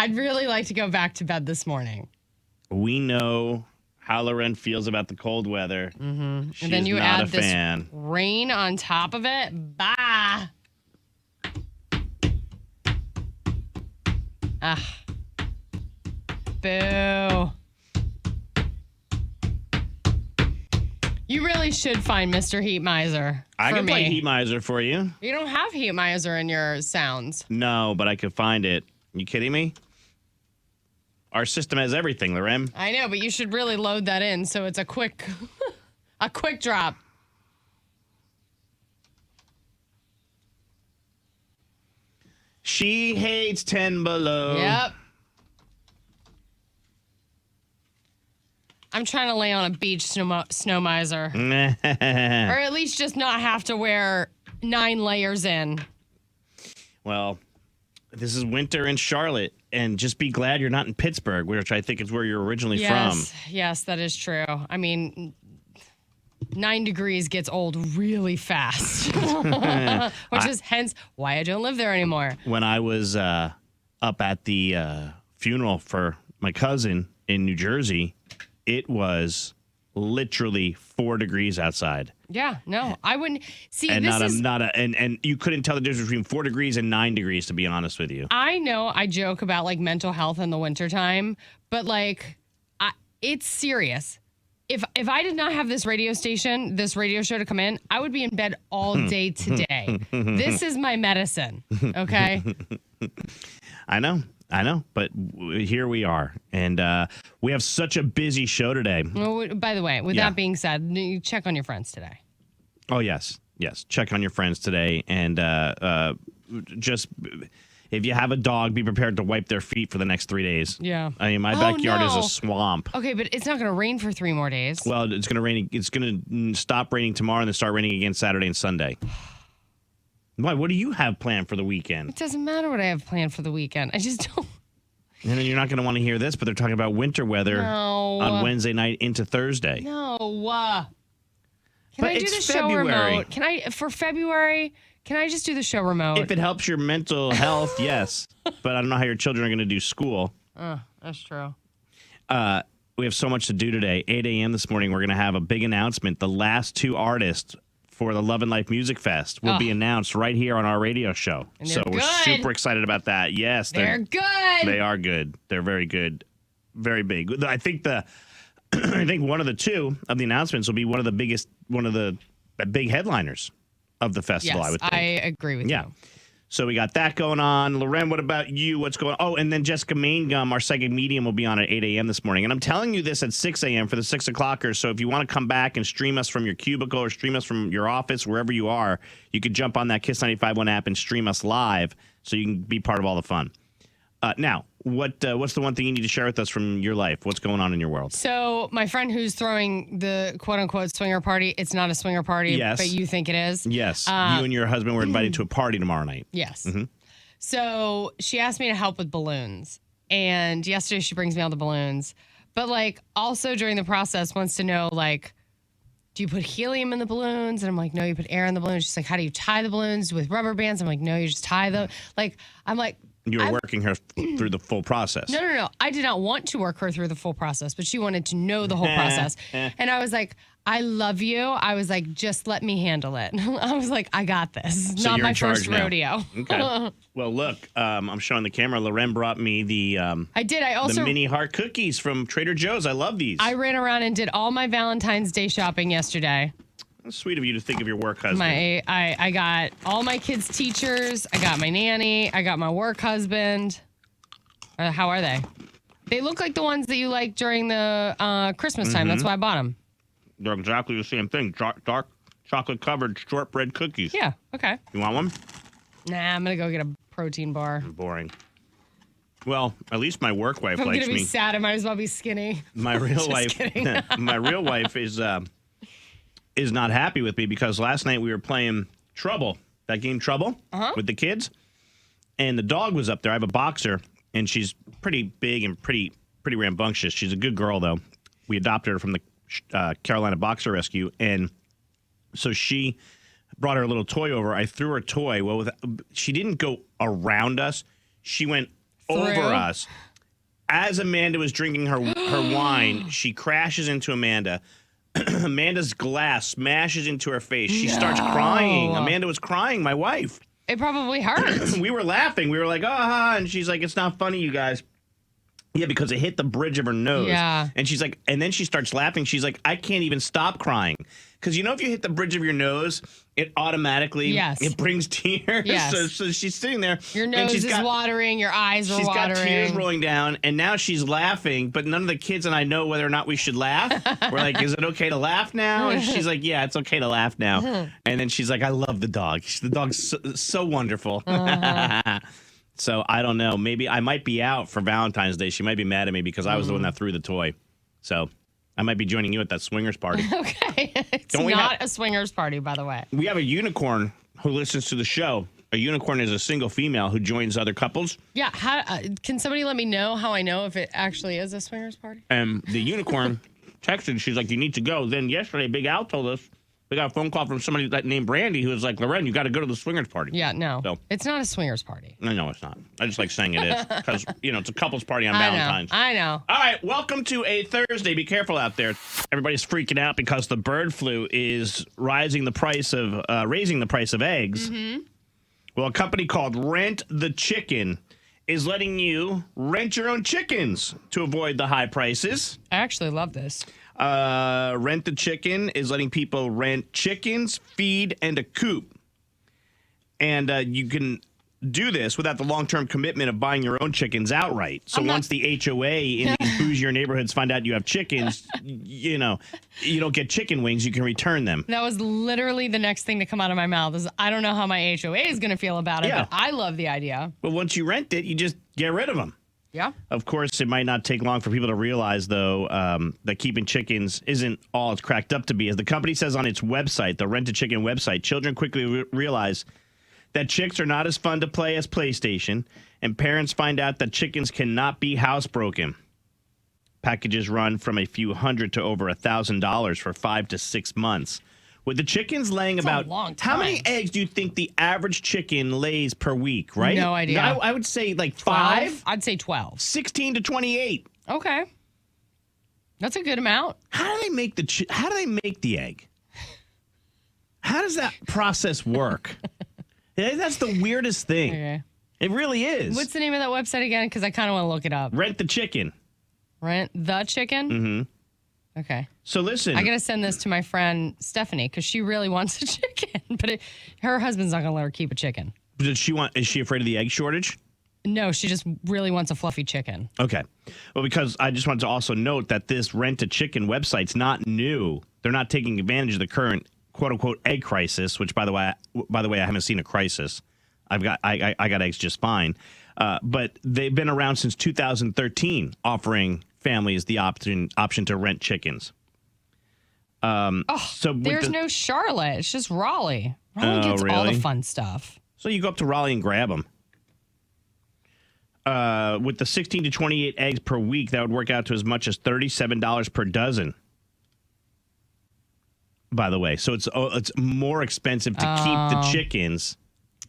I'd really like to go back to bed this morning. We know how LauRen feels about the cold weather. Mm-hmm. She's And then you not add a this fan. rain on top of it. Bah. Ah. Boo. You really should find Mr. Heat Miser. I for can me. play Heat Miser for you. You don't have Heat Miser in your sounds. No, but I could find it. You kidding me? Our system has everything, LauRen. I know, but you should really load that in so it's a quick drop. She hates 10 below. Yep. I'm trying to lay on a beach, snow miser. Or at least just not have to wear 9 layers in. Well, this is winter in Charlotte, and just be glad you're not in Pittsburgh, which I think is where you're originally from. Yes, that is true. I mean, 9 degrees gets old really fast, which is hence why I don't live there anymore. When I was up at the funeral for my cousin in New Jersey, it was literally 4 degrees outside. Yeah, no, I wouldn't see. And this and you couldn't tell the difference between 4 degrees and 9 degrees, to be honest with you. I know I joke about like mental health in the wintertime, but like it's serious. If I did not have this radio show to come in, I would be in bed all day today. This is my medicine, okay? I know, but here we are, and we have such a busy show today. Well, by the way, with that being said, you check on your friends today. Oh, yes. Check on your friends today, and just if you have a dog, be prepared to wipe their feet for the next 3 days. Yeah. I mean, my backyard is a swamp. Okay, but it's not going to rain for 3 more days. Well, it's going to rain. It's going to stop raining tomorrow and then start raining again Saturday and Sunday. Why? What do you have planned for the weekend? It doesn't matter what I have planned for the weekend. I just don't. And then you're not going to want to hear this, but they're talking about winter weather on Wednesday night into Thursday. No. Can But I do the it's show February. remote? For February? Can I just do the show remote? If it helps your mental health, yes. But I don't know how your children are going to do school. That's true. We have so much to do today. 8 a.m. this morning, we're going to have a big announcement. The last 2 artists for the Love and Life Music Fest will be announced right here on our radio show. And so we're super excited about that. Yes, they're good. They are good. They're very good. Very big. I think one of the 2 of the announcements will be one of the big headliners of the festival, yes, I would think. I agree with you. So we got that going on. LauRen, what about you? What's going on? Oh, and then Jessica Mangun, our psychic medium, will be on at 8 a.m. this morning. And I'm telling you this at 6 a.m. for the 6 o'clockers. So if you want to come back and stream us from your cubicle or stream us from your office, wherever you are, you could jump on that Kiss 95.1 app and stream us live so you can be part of all the fun. Now, what's the one thing you need to share with us from your life? What's going on in your world? So my friend who's throwing the quote-unquote swinger party, it's not a swinger party, but you think it is. Yes. You and your husband were invited to a party tomorrow night. Yes. Mm-hmm. So she asked me to help with balloons. And yesterday she brings me all the balloons. But, like, also during the process wants to know, like, do you put helium in the balloons? And I'm like, no, you put air in the balloons. She's like, how do you tie the balloons with rubber bands? I'm like, no, you just tie them. Like, I'm like, you were working her through the full process. No. I did not want to work her through the full process, but she wanted to know the whole process. And I was like, I love you. I was like, just let me handle it. I was like, I got this. So not you're my in charge first now. rodeo. Okay. Well, look, I'm showing the camera. LauRen brought me the I did. I also the mini heart cookies from Trader Joe's. I love these. I ran around and did all my Valentine's Day shopping yesterday. That's sweet of you to think of your work husband. I got all my kids' teachers. I got my nanny. I got my work husband. How are they? They look like the ones that you like during the Christmas time. That's why I bought them. They're exactly the same thing. Dark chocolate-covered shortbread cookies. Yeah, okay. You want one? Nah, I'm going to go get a protein bar. Boring. Well, at least my work wife If I'm likes going to be me. sad, I might as well be skinny. My real wife, my real wife is not happy with me because last night we were playing Trouble, that game Trouble, with the kids, and the dog was up there. I have a boxer, and she's pretty big and pretty rambunctious. She's a good girl, though. We adopted her from the Carolina Boxer Rescue, and so she brought her little toy over. I threw her toy. Well, she didn't go around us. She went over us. As Amanda was drinking her wine, she crashes into Amanda. Amanda's glass smashes into her face. She starts crying. Amanda was crying, my wife. It probably hurt. We were laughing. We were like, and she's like, it's not funny, you guys. Yeah, because it hit the bridge of her nose. Yeah. And she's like, and then she starts laughing. She's like, I can't even stop crying. Because if you hit the bridge of your nose, it automatically, it brings tears. Yes. So she's sitting there. Your nose is watering. Your eyes are watering. She's got tears rolling down. And now she's laughing. But none of the kids and I know whether or not we should laugh. We're like, is it okay to laugh now? And she's like, yeah, it's okay to laugh now. And then she's like, I love the dog. The dog's so wonderful. So I don't know. Maybe I might be out for Valentine's Day. She might be mad at me because I was the one that threw the toy. So I might be joining you at that swingers party. Okay. It's not a swingers party, by the way. We have a unicorn who listens to the show. A unicorn is a single female who joins other couples. Yeah. Can somebody let me know how I know if it actually is a swingers party? And the unicorn texted. She's like, you need to go. Then yesterday, Big Al told us we got a phone call from somebody named Brandy who was like, LauRen, you got to go to the swingers party. Yeah, no. So, it's not a swingers party. No, it's not. I just like saying it is because, it's a couples party on Valentine's. I know. All right, welcome to a Thursday. Be careful out there. Everybody's freaking out because the bird flu is raising the price of eggs. Mm-hmm. Well, a company called Rent the Chicken is letting you rent your own chickens to avoid the high prices. I actually love this. Rent the Chicken is letting people rent chickens, feed, and a coop. And you can do this without the long-term commitment of buying your own chickens outright. So once the HOA in these bougier neighborhoods find out you have chickens, you don't get chicken wings, you can return them. That was literally the next thing to come out of my mouth is I don't know how my HOA is going to feel about it, but I love the idea. But once you rent it, you just get rid of them. Yeah. Of course, it might not take long for people to realize, though, that keeping chickens isn't all it's cracked up to be. As the company says on its website, the Rent a Chicken website, children quickly realize that chicks are not as fun to play as PlayStation, and parents find out that chickens cannot be housebroken. Packages run from a few hundred to over $1,000 for 5 to 6 months. With the chickens laying about, how many eggs do you think the average chicken lays per week, right? No idea. I would say like 12? 5. I'd say 12. 16 to 28. Okay. That's a good amount. How do they make the egg? How does that process work? That's the weirdest thing. Okay. It really is. What's the name of that website again? Because I kind of want to look it up. Rent the Chicken. Rent the Chicken? Mm-hmm. Okay. So listen. I got to send this to my friend Stephanie because she really wants a chicken, but her husband's not going to let her keep a chicken. Is she afraid of the egg shortage? No, she just really wants a fluffy chicken. Okay. Well, because I just wanted to also note that this Rent a Chicken website's not new. They're not taking advantage of the current quote unquote egg crisis, which by the way, I haven't seen a crisis. I got eggs just fine. But they've been around since 2013, offering families the option to rent chickens. So there's no Charlotte. It's just Raleigh. Raleigh gets all the fun stuff. So you go up to Raleigh and grab them. With the 16 to 28 eggs per week, that would work out to as much as $37 per dozen. By the way, so it's more expensive to keep the chickens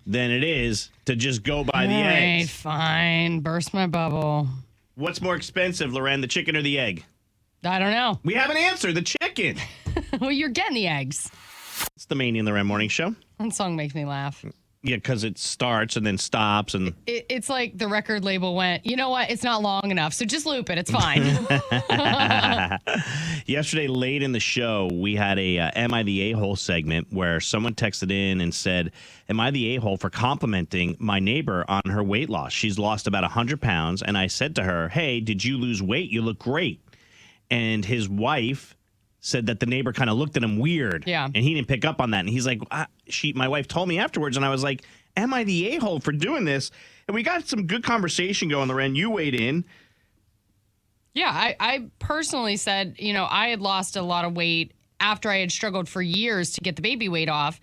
than it is to just go buy the eggs. Fine. Burst my bubble. What's more expensive, LauRen, the chicken or the egg? I don't know. We have an answer, the chicken. Well, you're getting the eggs. It's the Maney LauRen Morning Show. That song makes me laugh. Yeah, because it starts and then stops. And it's like the record label went, you know what? It's not long enough, so just loop it. It's fine. Yesterday, late in the show, we had a Am I the A-hole segment where someone texted in and said, am I the a-hole for complimenting my neighbor on her weight loss? She's lost about 100 pounds. And I said to her, hey, did you lose weight? You look great. And his wife said that the neighbor kind of looked at him weird. Yeah. And he didn't pick up on that. And he's like, my wife told me afterwards. And I was like, am I the a-hole for doing this? And we got some good conversation going, LauRen. You weighed in. Yeah, I personally said, I had lost a lot of weight after I had struggled for years to get the baby weight off.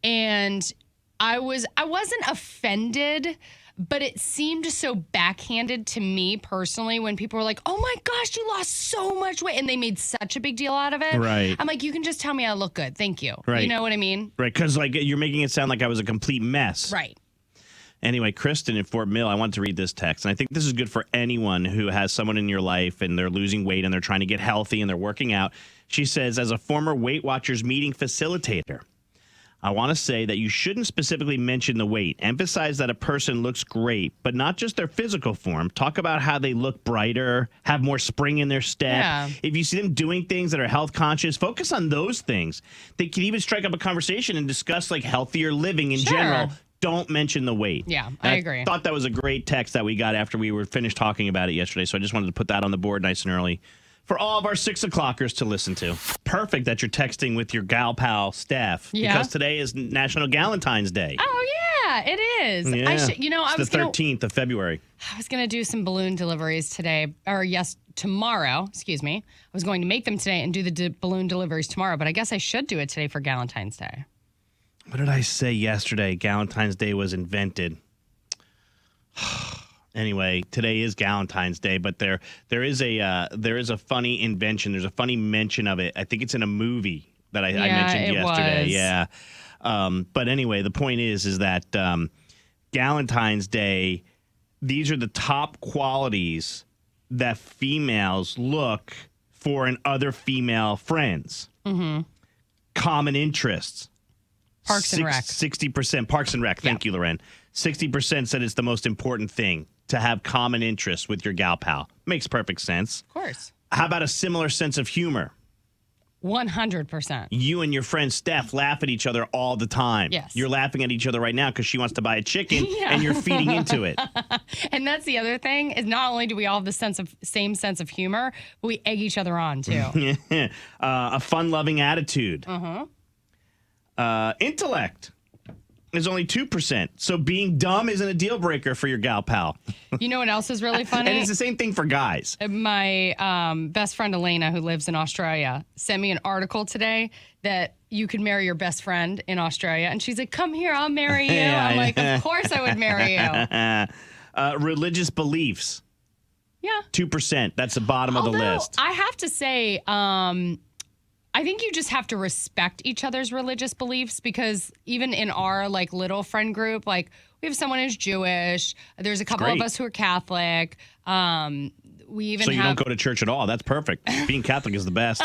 And I wasn't offended, but it seemed so backhanded to me personally when people were like, oh my gosh, you lost so much weight. And they made such a big deal out of it. Right. I'm like, you can just tell me I look good. Thank you. Right. You know what I mean? Right. Because you're making it sound like I was a complete mess. Right. Anyway, Kristen in Fort Mill, I want to read this text. And I think this is good for anyone who has someone in your life and they're losing weight and they're trying to get healthy and they're working out. She says, as a former Weight Watchers meeting facilitator, I want to say that you shouldn't specifically mention the weight. Emphasize that a person looks great, but not just their physical form. Talk about how they look brighter, have more spring in their step. Yeah. If you see them doing things that are health conscious, focus on those things. They can even strike up a conversation and discuss like healthier living in general. Don't mention the weight. Yeah, I agree. I thought that was a great text that we got after we were finished talking about it yesterday. So I just wanted to put that on the board nice and early for all of our 6 o'clockers to listen to. Perfect that you're texting with your gal pal Steph. Yeah. Because today is National Galentine's Day. Oh, yeah, it is. Yeah. It's the 13th of February. I was going to do some balloon deliveries today, tomorrow, excuse me. I was going to make them today and do the balloon deliveries tomorrow, but I guess I should do it today for Valentine's Day. What did I say yesterday? Galentine's Day was invented. Anyway, today is Galentine's Day, but there is a funny invention. There's a funny mention of it. I think it's in a movie that I mentioned yesterday. Was. Yeah. But anyway, the point is that Galentine's Day, these are the top qualities that females look for in other female friends. Mm-hmm. Common interests. Parks and Rec. 60% Parks and Rec. Thank you, Lauren. 60% said it's the most important thing to have common interests with your gal pal. Makes perfect sense. Of course. How about a similar sense of humor? 100%. You and your friend Steph laugh at each other all the time. Yes. You're laughing at each other right now because she wants to buy a chicken and you're feeding into it. And that's the other thing is not only do we all have the same sense of humor, but we egg each other on too. A fun-loving attitude. Uh-huh. Intellect is only 2%. So being dumb isn't a deal breaker for your gal pal. You know what else is really funny? And it's the same thing for guys. My best friend Elena, who lives in Australia, sent me an article today that you could marry your best friend in Australia. And she's like, come here, I'll marry you. I'm like, of course I would marry you. Religious beliefs. Yeah. 2%. That's the bottom of the list. I have to say, I think you just have to respect each other's religious beliefs because even in our like little friend group, like we have someone who's Jewish. There's a couple of us who are Catholic. We even so you don't go to church at all. That's perfect. Being Catholic is the best.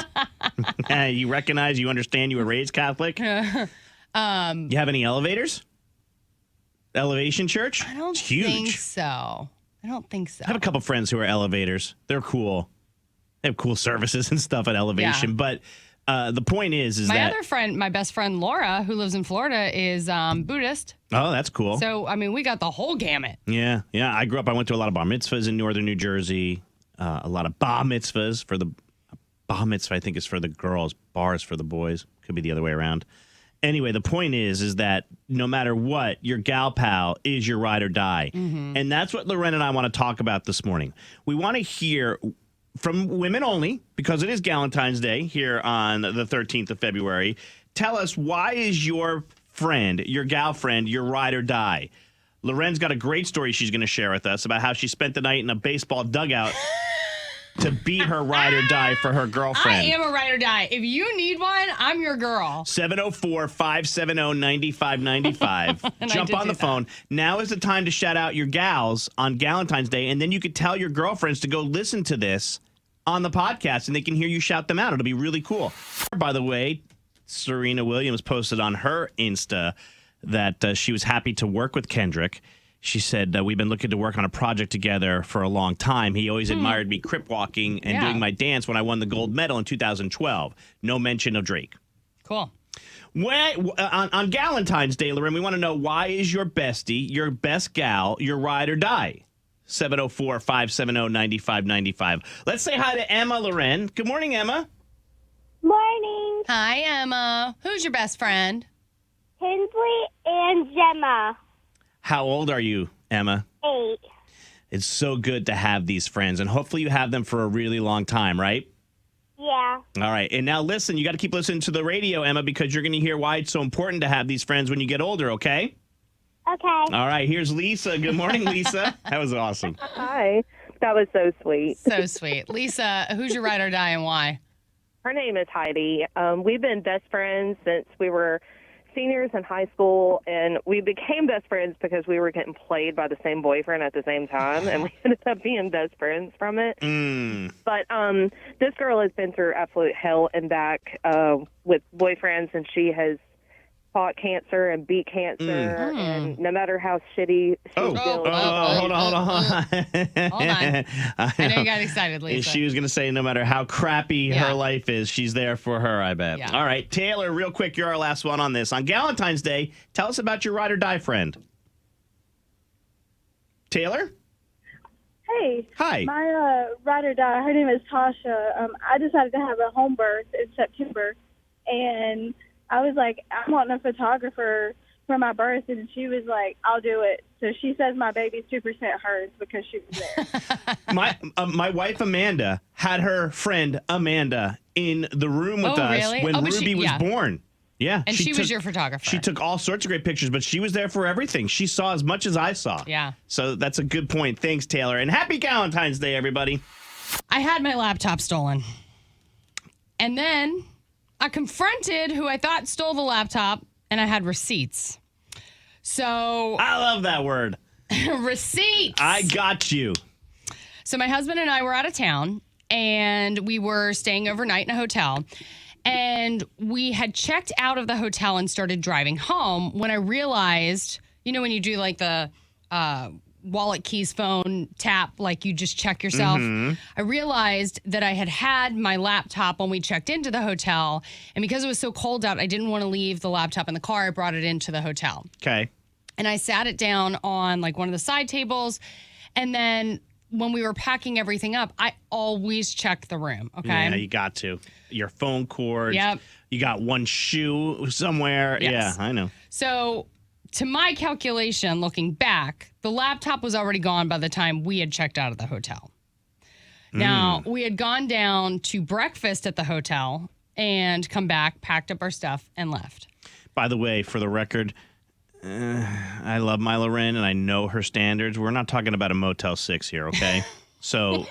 You recognize, you understand you were raised Catholic. You have any elevators? Elevation church? I don't think so. I have a couple friends who are elevators. They're cool. They have cool services and stuff at elevation, but the point is my other friend, my best friend Laura, who lives in Florida, is Buddhist. Oh, that's cool. So, I mean, we got the whole gamut. Yeah. I went to a lot of bar mitzvahs in northern New Jersey. A lot of bar mitzvahs bar mitzvah, I think, is for the girls. Bar is for the boys. Could be the other way around. Anyway, the point is that no matter what, your gal pal is your ride or die. Mm-hmm. And that's what Lauren and I want to talk about this morning. We want to hear from women only, because it is Galentine's Day here on the 13th of February. Tell us, why is your friend, your gal friend, your ride or die? Loren's got a great story she's going to share with us about how she spent the night in a baseball dugout to be her ride or die for her girlfriend. I am a ride or die. If you need one, I'm your girl. 704-570-9595. Jump on the phone. Now is the time to shout out your gals on Galentine's Day, and then you could tell your girlfriends to go listen to this on the podcast, and they can hear you shout them out. It'll be really cool. By the way, Serena Williams posted on her Insta that she was happy to work with Kendrick. She said, we've been looking to work on a project together for a long time. He always admired me crip walking and doing my dance when I won the gold medal in 2012. No mention of Drake. Cool. On Galentine's Day, Lauren, we want to know, why is your bestie, your best gal, your ride or die? 704-570-9595. Let's say hi to Emma, Lauren. Good morning, Emma. Morning. Hi, Emma. Who's your best friend? Hensley and Gemma. How old are you, Emma? 8. It's so good to have these friends, and hopefully you have them for a really long time, right? Yeah. All right. And now listen, you got to keep listening to the radio, Emma, because you're going to hear why it's so important to have these friends when you get older, okay? Okay. All right. Here's Lisa. Good morning, Lisa. That was awesome. Hi. That was so sweet. So sweet. Lisa, who's your ride or die and why? Her name is Heidi. We've been best friends since we were seniors in high school, and we became best friends because we were getting played by the same boyfriend at the same time, and we ended up being best friends from it. But this girl has been through absolute hell and back with boyfriends, and she has fought cancer and beat cancer, and no matter how shitty she feels. Hold on. Hold on. I know you got excited, Lisa. She was going to say no matter how crappy her life is, she's there for her, I bet. Yeah. All right, Taylor, real quick, you're our last one on this. On Valentine's Day, tell us about your ride or die friend. Taylor? Hey. Hi. My ride or die, her name is Tasha. I decided to have a home birth in September, and I was like, I want a photographer for my birth, and she was like, I'll do it. So she says my baby's 2% hers because she was there. My wife, Amanda, had her friend, Amanda, in the room with us really? when Ruby was born. Yeah. And she was your photographer. She took all sorts of great pictures, but she was there for everything. She saw as much as I saw. Yeah. So that's a good point. Thanks, Taylor. And happy Valentine's Day, everybody. I had my laptop stolen. And then I confronted who I thought stole the laptop, and I had receipts. So I love that word. Receipts. I got you. So my husband and I were out of town, and we were staying overnight in a hotel. And we had checked out of the hotel and started driving home when I realized, you know, when you do like the wallet, keys, phone tap, like you just check yourself. I realized that I had my laptop when we checked into the hotel. And because it was so cold out, I didn't want to leave the laptop in the car. I brought it into the hotel. Okay. And I sat it down on like one of the side tables. And then when we were packing everything up, I always checked the room. Okay. Yeah, you got to. Your phone cord. Yep. You got one shoe somewhere. Yes. Yeah, I know. So to my calculation, looking back, the laptop was already gone by the time we had checked out of the hotel. Now, we had gone down to breakfast at the hotel and come back, packed up our stuff, and left. By the way, for the record, I love my LauRen, and I know her standards. We're not talking about a Motel 6 here, okay? So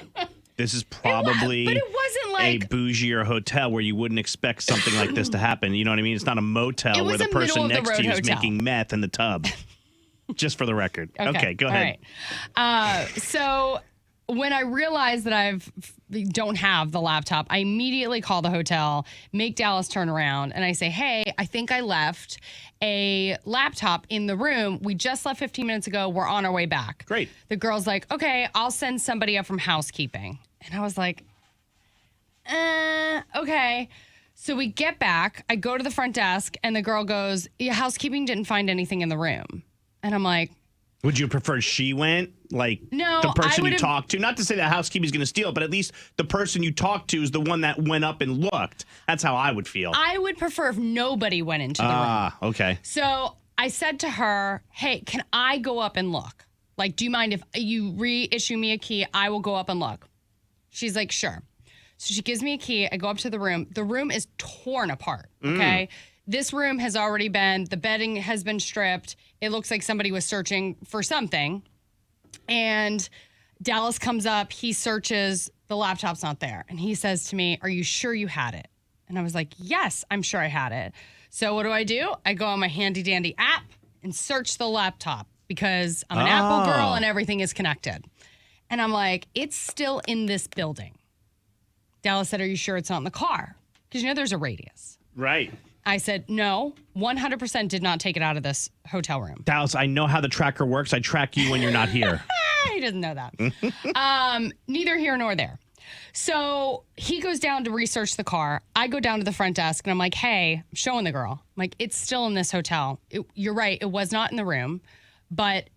this is probably But it wasn't like a bougier hotel where you wouldn't expect something like this to happen. You know what I mean? It's not a It motel was where the a person next to middle-of-the-road you is hotel. making meth in the tub. Just for the record. Okay, go ahead. All right. So when I realized that don't have the laptop, I immediately call the hotel, make Dallas turn around, and I say, hey, I think I left a laptop in the room. We just left 15 minutes ago. We're on our way back. Great. The girl's like, okay, I'll send somebody up from housekeeping. And I was like, okay. So we get back. I go to the front desk, and the girl goes, yeah, housekeeping didn't find anything in the room. And I'm like, Would you prefer she went? Like No, the I person you would've- talked to? Not to say that housekeeping's going to steal it, but at least the person you talked to is the one that went up and looked. That's how I would feel. I would prefer if nobody went into the room. Ah, okay. So I said to her, hey, can I go up and look? Like, do you mind if you reissue me a key? I will go up and look. She's like, sure. So she gives me a key. I go up to the room. The room is torn apart, okay? This room has already the bedding has been stripped. It looks like somebody was searching for something. And Dallas comes up. He searches. The laptop's not there. And he says to me, are you sure you had it? And I was like, yes, I'm sure I had it. So what do? I go on my handy dandy app and search the laptop because I'm an Apple girl and everything is connected. And I'm like, it's still in this building. Dallas said, are you sure it's not in the car? Because you know there's a radius. Right. I said, no, 100% did not take it out of this hotel room. Dallas, I know how the tracker works. I track you when you're not here. He doesn't know that. Neither here nor there. So he goes down to research the car. I go down to the front desk and I'm like, hey, I'm showing the girl. I'm like, it's still in this hotel. You're right. It was not in the room, but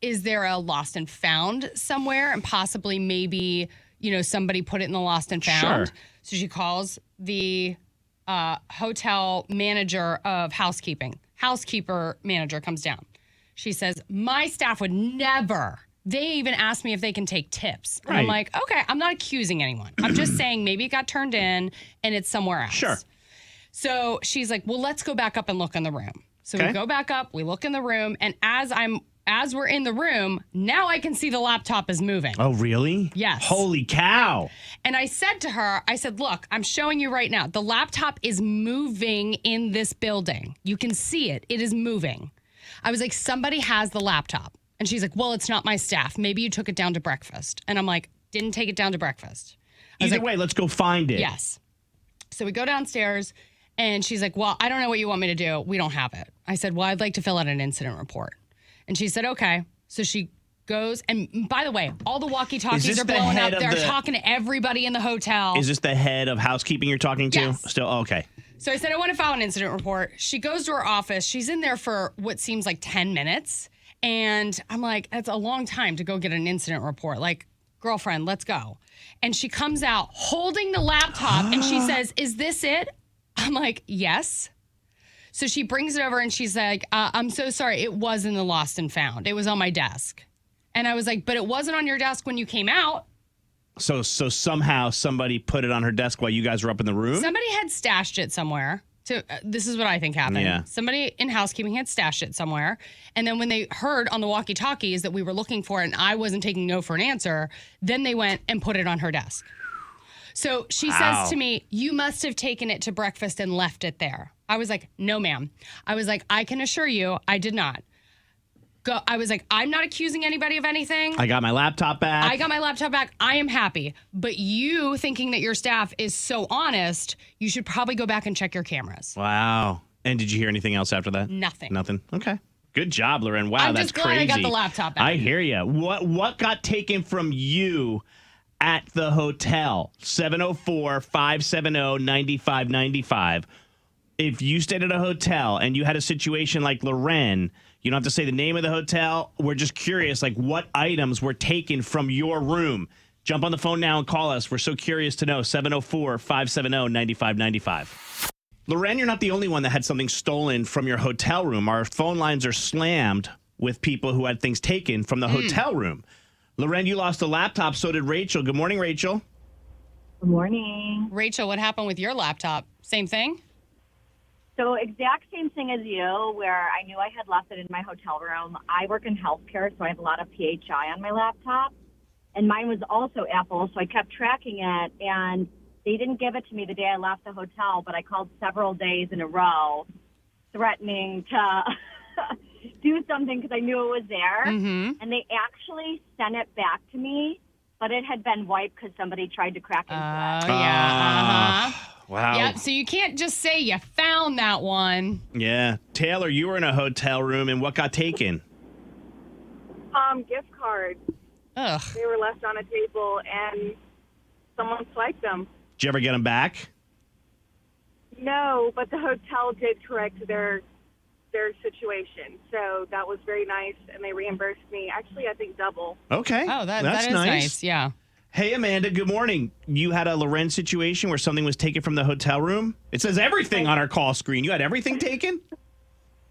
is there a lost and found somewhere? And possibly maybe, somebody put it in the lost and found. Sure. So she calls the hotel manager of housekeeping. Housekeeper manager comes down. She says, my staff would never. They even asked me if they can take tips. And I'm like, okay, I'm not accusing anyone. I'm just saying maybe it got turned in and it's somewhere else. Sure. So she's like, well, let's go back up and look in the room. So Okay. we go back up, we look in the room, and as I'm as we're in the room, now I can see the laptop is moving. Oh, really? Yes. Holy cow. And I said to her, look, I'm showing you right now. The laptop is moving in this building. You can see it. It is moving. I was like, somebody has the laptop. And she's like, well, it's not my staff. Maybe you took it down to breakfast. And I'm like, didn't take it down to breakfast. Either way, let's go find it. Yes. So we go downstairs and she's like, well, I don't know what you want me to do. We don't have it. I said, well, I'd like to fill out an incident report. And she said, okay. So she goes, and by the way, all the walkie-talkies are blowing up. They're talking to everybody in the hotel. Is this the head of housekeeping you're talking to? Yes. Still, okay. So I said, I want to file an incident report. She goes to her office. She's in there for what seems like 10 minutes. And I'm like, that's a long time to go get an incident report. Like, girlfriend, let's go. And she comes out holding the laptop and she says, is this it? I'm like, yes. So she brings it over and she's like, I'm so sorry. It was in the lost and found. It was on my desk. And I was like, but it wasn't on your desk when you came out. So somehow somebody put it on her desk while you guys were up in the room? Somebody had stashed it somewhere. This is what I think happened. Yeah. Somebody in housekeeping had stashed it somewhere. And then when they heard on the walkie-talkies that we were looking for it and I wasn't taking no for an answer, then they went and put it on her desk. So she says to me, you must have taken it to breakfast and left it there. I was like, no, ma'am. I was like, I can assure you I did not. I was like, I'm not accusing anybody of anything. I got my laptop back. I am happy. But you thinking that your staff is so honest, you should probably go back and check your cameras. Wow. And did you hear anything else after that? Nothing. Okay. Good job, LauRen. Wow, I'm that's just glad crazy. I got the laptop back. I hear you. What got taken from you at the hotel? 704-570-9595. If you stayed at a hotel and you had a situation like LauRen, you don't have to say the name of the hotel. We're just curious, like, what items were taken from your room? Jump on the phone now and call us. We're so curious to know. 704-570-9595. LauRen, you're not the only one that had something stolen from your hotel room. Our phone lines are slammed with people who had things taken from the hotel room. LauRen, you lost a laptop. So did Rachel. Good morning, Rachel. Good morning. Rachel, what happened with your laptop? Same thing? So exact same thing as you, where I knew I had left it in my hotel room. I work in healthcare, so I have a lot of PHI on my laptop. And mine was also Apple, so I kept tracking it. And they didn't give it to me the day I left the hotel, but I called several days in a row threatening to do something because I knew it was there. Mm-hmm. And they actually sent it back to me, but it had been wiped because somebody tried to crack into it. Oh, yeah. Uh-huh. Wow. Yep. So you can't just say you found that one. Yeah. Taylor, you were in a hotel room, and what got taken? Gift cards. Ugh. They were left on a table and someone swiped them. Did you ever get them back? No, but the hotel did correct their situation. So that was very nice, and they reimbursed me. Actually, I think double. Okay. Oh, that's that is nice. Yeah. Hey, Amanda, good morning. You had a LauRen situation where something was taken from the hotel room? It says everything on our call screen. You had everything taken?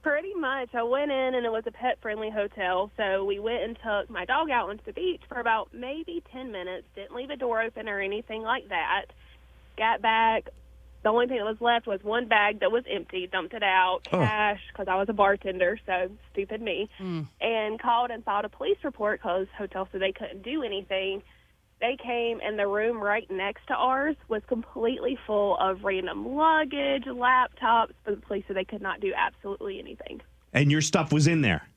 Pretty much. I went in, and it was a pet-friendly hotel, so we went and took my dog out onto the beach for about maybe 10 minutes. Didn't leave a door open or anything like that. Got back. The only thing that was left was one bag that was empty. Dumped it out, cash, because I was a bartender, so stupid me, and called and filed a police report because hotel said they couldn't do anything. They came, and the room right next to ours was completely full of random luggage, laptops, but the police said they could not do absolutely anything. And your stuff was in there?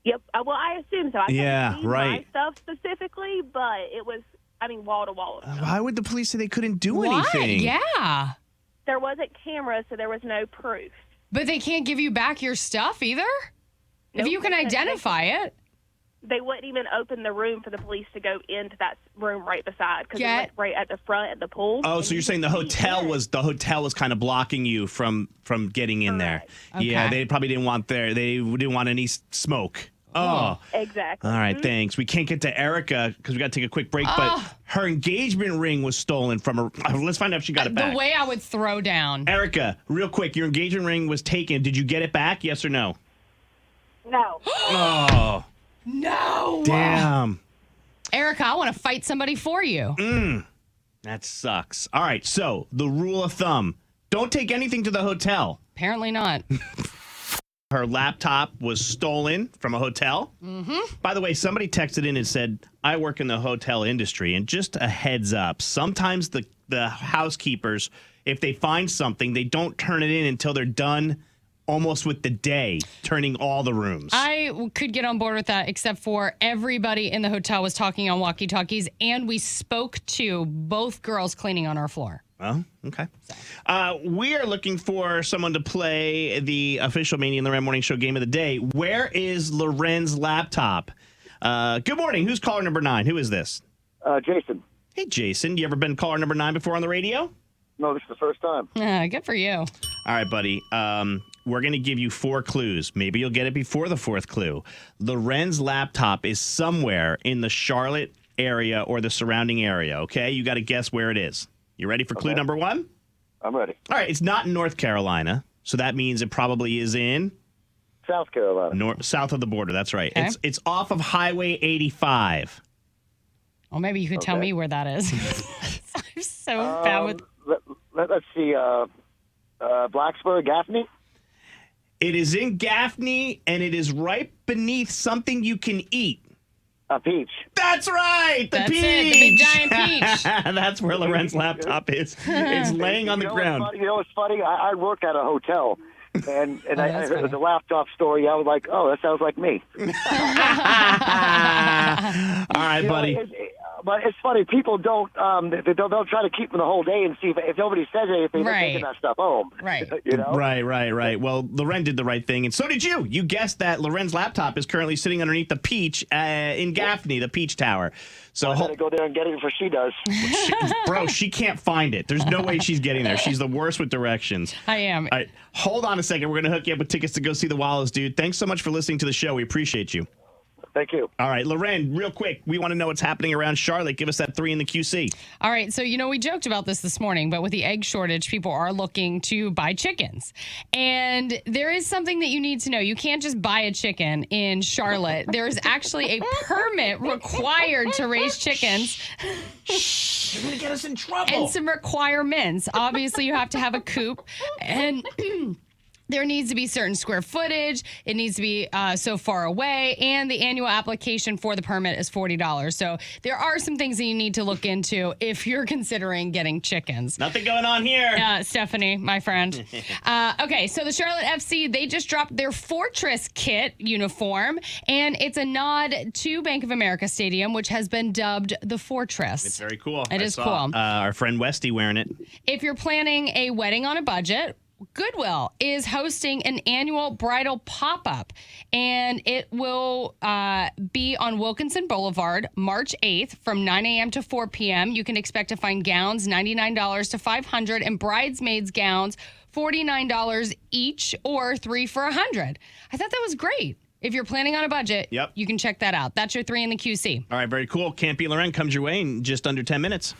Yep. Well, I assume so. I Yeah, couldn't see right. my stuff specifically, but it was, wall to wall. Why would the police say they couldn't do What? anything? Yeah. There wasn't cameras, so there was no proof. But they can't give you back your stuff either? If Nope, you can they couldn't. identify it. They wouldn't even open the room for the police to go into that room right beside because it went right at the front at the pool. Oh, so you're saying the hotel was kind of blocking you from getting in there? Okay. Yeah, they probably didn't want they didn't want any smoke. Oh, Exactly. all right, thanks. We can't get to Erica because we got to take a quick break, but her engagement ring was stolen from her. Let's find out if she got it back. The way I would throw down. Erica, real quick, your engagement ring was taken. Did you get it back? Yes or no? No. Oh, No. damn. Erica, I want to fight somebody for you. That sucks. All right, so the rule of thumb: don't take anything to the hotel. Apparently not. Her laptop was stolen from a hotel. Mm-hmm. By the way, somebody texted in and said, I work in the hotel industry, and just a heads up, sometimes the housekeepers, if they find something, they don't turn it in until they're done almost with the day, turning all the rooms. I could get on board with that, except for everybody in the hotel was talking on walkie-talkies, and we spoke to both girls cleaning on our floor. Oh, okay. We are looking for someone to play the official Maney and LauRen Morning Show game of the day. Where is Lauren's laptop? Good morning. Who's caller number 9? Who is this? Jason. Hey, Jason. You ever been caller number 9 before on the radio? No, this is the first time. Good for you. All right, buddy. We're going to give you 4 clues. Maybe you'll get it before the 4th clue. Lauren's laptop is somewhere in the Charlotte area or the surrounding area, okay? You got to guess where it is. You ready for clue number 1? I'm ready. All right, it's not in North Carolina, so that means it probably is in South Carolina. South of the border. That's right. Okay. It's off of Highway 85. Well, maybe you could tell me where that is. I'm so bad with... Let's see. Blacksburg, Gaffney? It is in Gaffney, and it is right beneath something you can eat. A peach. That's right. The That's peach. it, the big giant peach. That's where Lauren's laptop is. It's laying on the ground. You know what's funny? I work at a hotel, and I that's heard funny. the laptop story. I was like, oh, that sounds like me. All right, buddy. But it's funny. People don't. They'll try to keep them the whole day and see if nobody says anything. They're taking that stuff home. Right. You know. Right. Well, Lauren did the right thing, and so did you. You guessed that Lauren's laptop is currently sitting underneath the peach in Gaffney, the Peach Tower. So I gotta go there and get it before she does. Bro, she can't find it. There's no way she's getting there. She's the worst with directions. I am. All right, hold on a second. We're gonna hook you up with tickets to go see the Wallace Dude. Thanks so much for listening to the show. We appreciate you. Thank you. All right, Lauren, real quick, we want to know what's happening around Charlotte. Give us that 3 in the QC. All right. So, we joked about this morning, but with the egg shortage, people are looking to buy chickens. And there is something that you need to know. You can't just buy a chicken in Charlotte. There is actually a permit required to raise chickens. You're going to get us in trouble. And some requirements. Obviously, you have to have a coop. And... there needs to be certain square footage. It needs to be so far away. And the annual application for the permit is $40. So there are some things that you need to look into if you're considering getting chickens. Nothing going on here. Stephanie, my friend. Okay, so the Charlotte FC, they just dropped their Fortress kit uniform. And it's a nod to Bank of America Stadium, which has been dubbed the Fortress. It's very cool. It is cool. Our friend Westy wearing it. If you're planning a wedding on a budget, Goodwill is hosting an annual bridal pop-up, and it will be on Wilkinson Boulevard, March 8th from 9 a.m. to 4 p.m. You can expect to find gowns $99 to $500 and bridesmaids gowns $49 each or 3 for $100. I thought that was great. If you're planning on a budget, you can check that out. That's your 3 in the QC. All right, very cool. Can't Be Lauren comes your way in just under 10 minutes.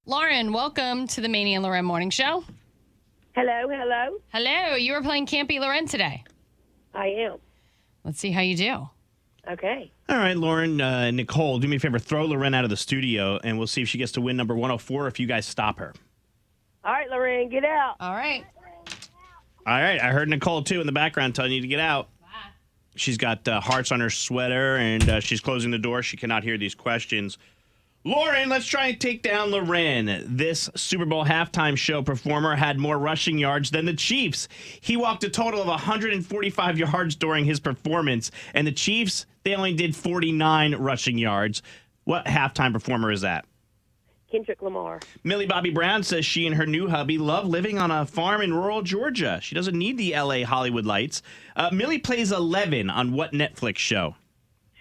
Lauren, welcome to the Maney and LauRen Morning Show. Hello. Hello. You were playing Can't Be LauRen today. I am. Let's see how you do. Okay. All right, Lauren, Nicole, do me a favor. Throw Lauren out of the studio, and we'll see if she gets to win number 104 if you guys stop her. All right, Lauren, get out. All right. All right. I heard Nicole, too, in the background telling you to get out. Bye. She's got hearts on her sweater, and she's closing the door. She cannot hear these questions. Lauren, let's try and take down Lauren. This Super Bowl halftime show performer had more rushing yards than the Chiefs. He walked a total of 145 yards during his performance, and the Chiefs, they only did 49 rushing yards. What halftime performer is that? Kendrick Lamar. Millie Bobby Brown says she and her new hubby love living on a farm in rural Georgia. She doesn't need the L.A. Hollywood lights. Millie plays 11 on what Netflix show?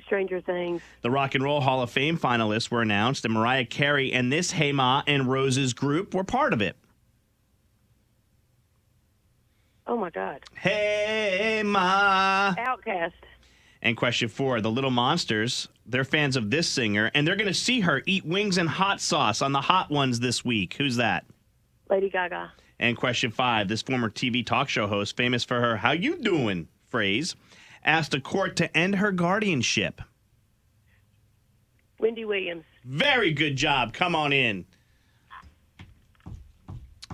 Stranger Things. The Rock and Roll Hall of Fame finalists were announced, and Mariah Carey and this Hey Ma and Rose's group were part of it. Oh, my God. Hey Ma. Outcast. And question 4, the Little Monsters, they're fans of this singer, and they're going to see her eat wings and hot sauce on the Hot Ones this week. Who's that? Lady Gaga. And question 5, this former TV talk show host, famous for her "How you doing" phrase, asked a court to end her guardianship. Wendy Williams. Very good job. Come on in.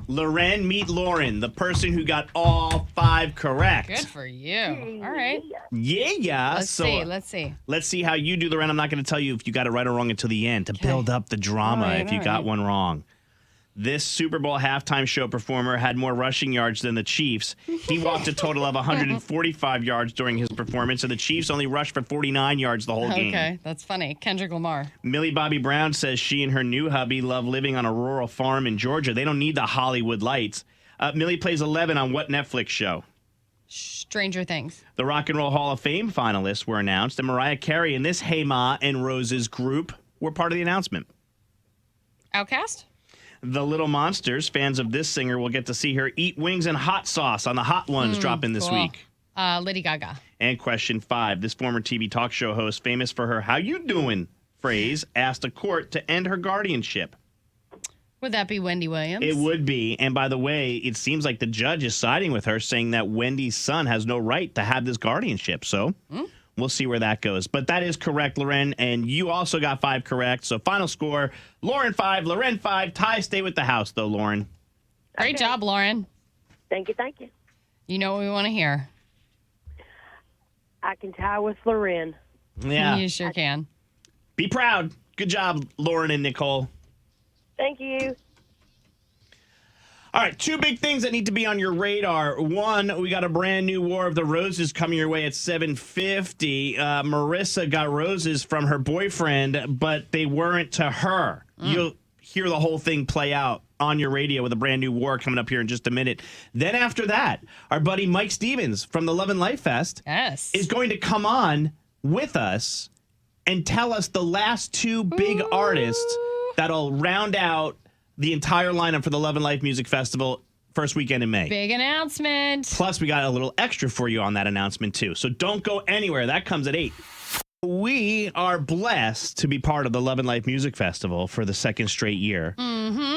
LauRen, meet Lauren, the person who got all 5 correct. Good for you. All right. Yeah. Let's see. Let's see how you do, LauRen. I'm not going to tell you if you got it right or wrong until the end to build up the drama if you got one wrong. This Super Bowl halftime show performer had more rushing yards than the Chiefs. He walked a total of 145 yards during his performance, and the Chiefs only rushed for 49 yards the whole game. Okay, that's funny. Kendrick Lamar. Millie Bobby Brown says she and her new hubby love living on a rural farm in Georgia. They don't need the Hollywood lights. Millie plays 11 on what Netflix show? Stranger Things. The Rock and Roll Hall of Fame finalists were announced, and Mariah Carey and this Hey Ma and Roses group were part of the announcement. Outcast? The Little Monsters, fans of this singer, will get to see her eat wings and hot sauce on the Hot Ones dropping this week. Lady Gaga. And question 5. This former TV talk show host, famous for her "How you doing" phrase, asked a court to end her guardianship. Would that be Wendy Williams? It would be. And by the way, it seems like the judge is siding with her, saying that Wendy's son has no right to have this guardianship. So we'll see where that goes. But that is correct, LauRen. And you also got 5 correct. So final score, LauRen 5, LauRen 5. Tie, stay with the house, though, LauRen. Great job, LauRen. Thank you. You know what we want to hear. I can tie with LauRen. Yeah. You sure can. Be proud. Good job, LauRen and Nicole. Thank you. All right, 2 big things that need to be on your radar. 1, we got a brand new War of the Roses coming your way at 7:50. Marissa got roses from her boyfriend, but they weren't to her. You'll hear the whole thing play out on your radio with a brand new war coming up here in just a minute. Then after that, our buddy Mike Stevens from the Love and Life Fest is going to come on with us and tell us the last 2 big artists that'll round out the entire lineup for the Love and Life Music Festival first weekend in May. Big announcement. Plus, we got a little extra for you on that announcement, too. So don't go anywhere. That comes at 8. We are blessed to be part of the Love and Life Music Festival for the 2nd straight year.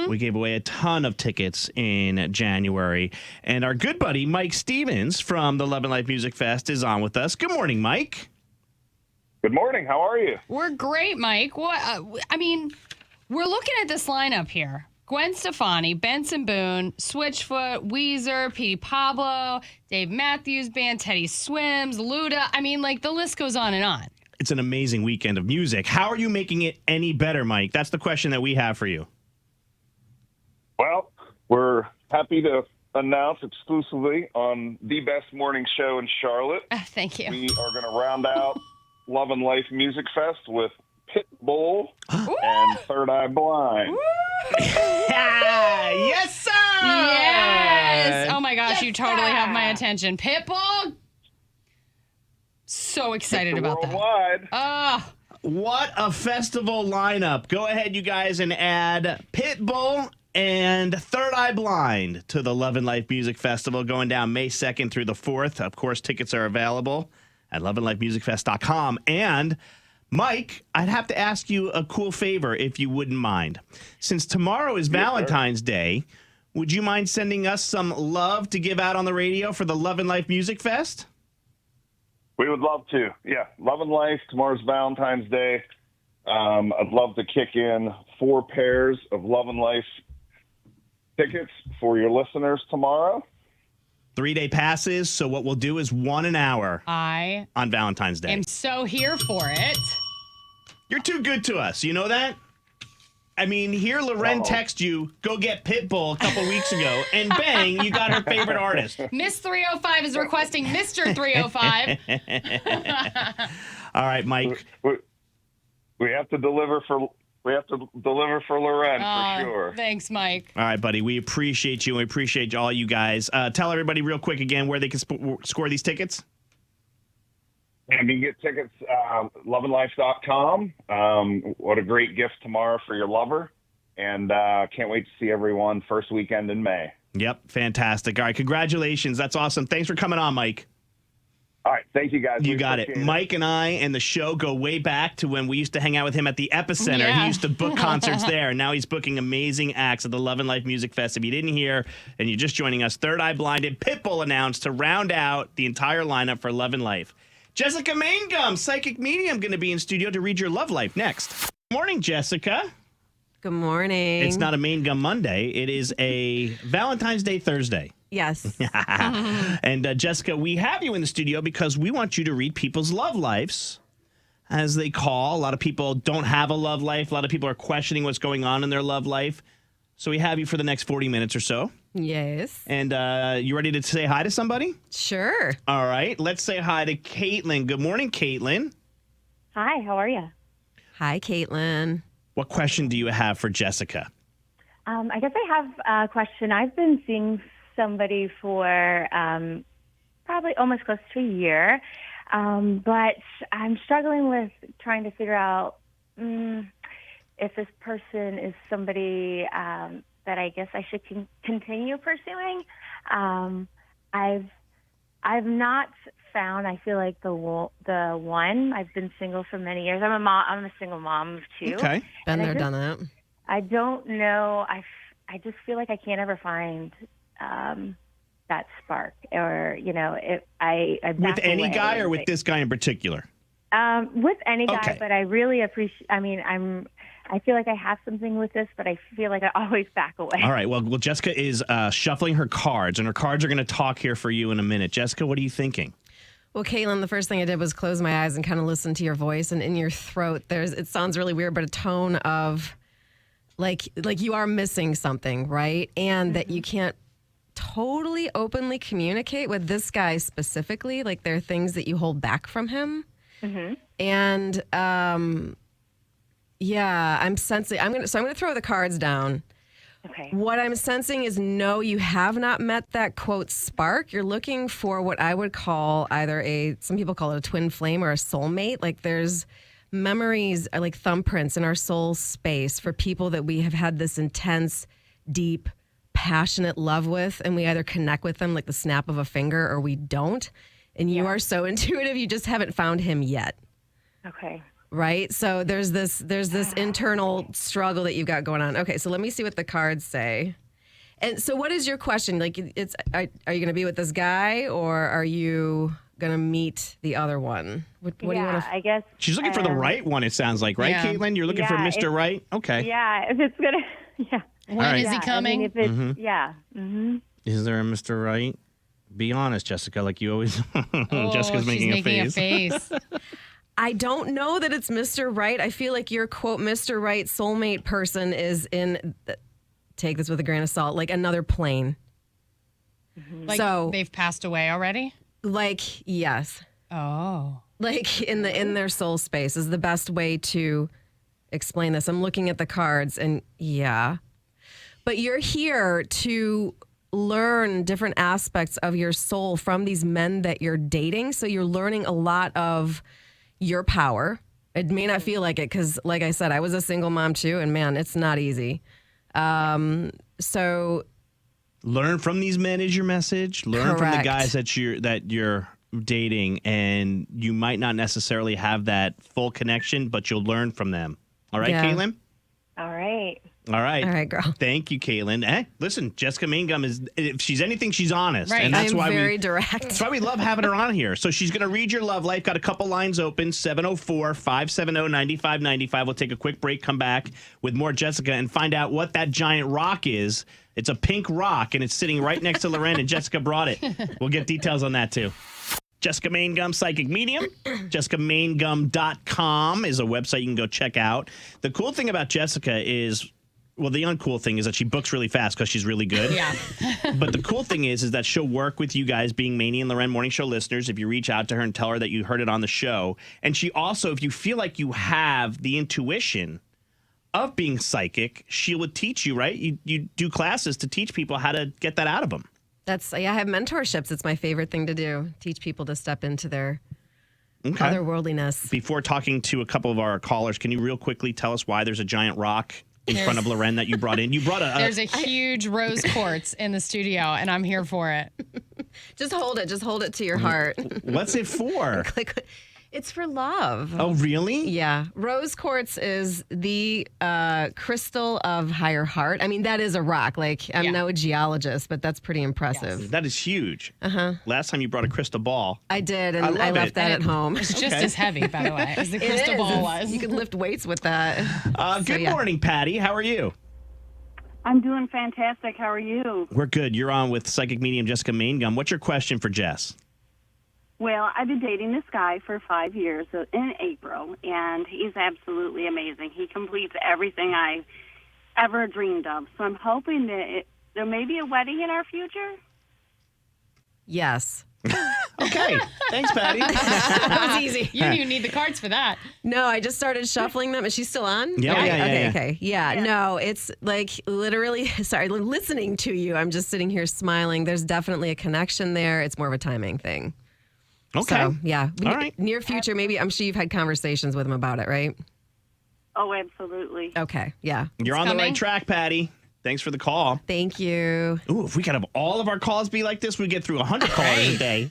We gave away a ton of tickets in January. And our good buddy, Mike Stevens from the Love and Life Music Fest is on with us. Good morning, Mike. Good morning. How are you? We're great, Mike. We're looking at this lineup here. Gwen Stefani, Benson Boone, Switchfoot, Weezer, Petey Pablo, Dave Matthews Band, Teddy Swims, Luda. The list goes on and on. It's an amazing weekend of music. How are you making it any better, Mike? That's the question that we have for you. Well, we're happy to announce exclusively on the best morning show in Charlotte. Thank you. We are going to round out Love and Life Music Fest with Pitbull and Third Eye Blind. Yes, sir! Yes! Oh my gosh, you totally have my attention. Pitbull! So excited about that. What a festival lineup. Go ahead, you guys, and add Pitbull and Third Eye Blind to the Love and Life Music Festival going down May 2nd through the 4th. Of course, tickets are available at loveandlifemusicfest.com. And Mike, I'd have to ask you a cool favor if you wouldn't mind. Since tomorrow is Valentine's Day, would you mind sending us some love to give out on the radio for the Love and Life Music Fest? We would love to. Yeah, Love and Life. Tomorrow's Valentine's Day. I'd love to kick in 4 pairs of Love and Life tickets for your listeners tomorrow. 3-day passes. So what we'll do is 1 an hour on Valentine's Day. I'm so here for it. You're too good to us. You know that? Here LauRen text you, go get Pitbull a couple weeks ago, and bang, you got her favorite artist. Miss 305 is requesting Mr. 305. All right, Mike. We have to deliver for LauRen for sure. Thanks, Mike. All right, buddy. We appreciate you, and we appreciate all you guys. Tell everybody real quick again where they can score these tickets. You can get tickets loveandlife.com. What a great gift tomorrow for your lover. And can't wait to see everyone first weekend in May. Yep. Fantastic. All right. Congratulations. That's awesome. Thanks for coming on, Mike. All right. Thank you, guys. You got it. Mike and I and the show go way back to when we used to hang out with him at the Epicenter. Yeah. He used to book concerts there. Now he's booking amazing acts at the Love and Life Music Fest. If you didn't hear and you're just joining us, Third Eye Blind and Pitbull announced to round out the entire lineup for Love and Life. Jessica Mangun, psychic medium, going to be in studio to read your love life next. Morning, Jessica. Good morning. It's not a Main Gum Monday. It is a Valentine's Day Thursday. Yes. And Jessica, we have you in the studio because we want you to read people's love lives, as they call. A lot of people don't have a love life. A lot of people are questioning what's going on in their love life. So we have you for the next 40 minutes or so. Yes. And you ready to say hi to somebody? Sure. All right. Let's say hi to Caitlin. Good morning, Caitlin. Hi, how are you? Hi, Caitlin. What question do you have for Jessica? I guess I have a question. I've been seeing somebody for probably almost close to a year, but I'm struggling with trying to figure out if this person is somebody that I guess I should continue pursuing. I've not found, I feel like, the one. I've been single for many years. I'm a single mom of two. Okay. Been there, done that. I don't know. I just feel like I can't ever find that spark, or I With any away. guy or with this guy in particular? With any guy, Okay. but I really appreciate. I feel like I have something with this, but I feel like I always back away. All right. Well, Jessica is shuffling her cards, and her cards are going to talk here for you in a minute. Jessica, what are you thinking? Well, Caitlin, the first thing I did was close my eyes and kind of listen to your voice, and in your throat, it sounds really weird, but a tone of like you are missing something, right? And that you can't totally openly communicate with this guy specifically. Like there are things that you hold back from him. Mm-hmm. And yeah, I'm sensing. I'm gonna throw the cards down. Okay. What I'm sensing is no, you have not met that quote spark. You're looking for what I would call either some people call it a twin flame or a soulmate. Like there's memories like thumbprints in our soul space for people that we have had this intense, deep, passionate love with, and we either connect with them like the snap of a finger or we don't. And you are so intuitive, you just haven't found him yet. Okay. Right? So there's this internal struggle that you've got going on. Okay, so let me see what the cards say. And so what is your question? Like are you going to be with this guy, or are you going to meet the other one? What do you want to I guess She's looking for the right one, it sounds like, right, Yeah. Caitlin? You're looking for Mr. Right? Okay. Yeah, if it's gonna When is right. he coming? if it's Is there a Mr. Right? Be honest, Jessica, like you always. Jessica's she's making a face. I don't know that it's Mr. Right. I feel like your quote Mr. Right soulmate person is in take this with a grain of salt, like another plane. Like So they've passed away already? like yes. Oh. Like in their soul space is the best way to explain this. I'm looking at the cards and yeah. But you're here to learn different aspects of your soul from these men that you're dating. So you're learning a lot of your power. It may not feel like it because, like I said, I was a single mom too, and man, it's not easy. So Learn from these men is your message. Learn from the Correct. guys that you're dating, and you might not necessarily have that full connection, but you'll learn from them. All right, Yeah. Caitlin? all right. All right. all right, girl. Thank you, Caitlin. Listen, Jessica Mangum if she's anything, she's honest. Right. And that's I'm why very we direct. That's why we love having her on here. So she's going to read your love life. Got a couple lines open, 704-570-9595. We'll take a quick break, come back with more Jessica, and find out what that giant rock is. It's a pink rock, and it's sitting right next to LauRen, and Jessica brought it. We'll get details on that, too. Jessica Mangum, Psychic Medium. JessicaMangum.com is a website you can go check out. The cool thing about Jessica is... Well, the uncool thing is that she books really fast because she's really good. Yeah. But the cool thing is that she'll work with you guys being Maney and LauRen Morning Show listeners if you reach out to her and tell her that you heard it on the show. And she also, if you feel like you have the intuition of being psychic, she would teach you, right? You do classes to teach people how to get that out of them. I have mentorships. It's my favorite thing to do. Teach people to step into their otherworldliness. Before talking to a couple of our callers, can you real quickly tell us why there's a giant rock in front of LauRen that you brought in? You brought There's a huge rose quartz in the studio, and I'm here for it. Just hold it. Just hold it to your heart. What's it for? It's for love. Oh, really? Yeah. Rose quartz is the crystal of higher heart. I mean, that is a rock. Like, I'm no geologist, but that's pretty impressive. Yes. That is huge. Uh-huh. Last time you brought a crystal ball. I did, and I left that at home. It's just as heavy, by the way, as the crystal ball was. You can lift weights with that. Good morning, Patty. How are you? I'm doing fantastic. How are you? We're good. You're on with psychic medium Jessica Mangun. What's your question for Jess? Well, I've been dating this guy for 5 years in April, and he's absolutely amazing. He completes everything I ever dreamed of. So I'm hoping that there may be a wedding in our future. Yes. Okay. Thanks, Patty. That was easy. You didn't even need the cards for that. No, I just started shuffling them. Is she still on? Yeah, Okay. Yeah, no, it's like literally, sorry, listening to you, I'm just sitting here smiling. There's definitely a connection there. It's more of a timing thing. Okay. So, yeah. All right. Near future, maybe. I'm sure you've had conversations with him about it, right? Oh, absolutely. Okay. Yeah. You're on the right track, Patty. Thanks for the call. Thank you. Ooh, if we could have all of our calls be like this, we'd get through 100 callers a day.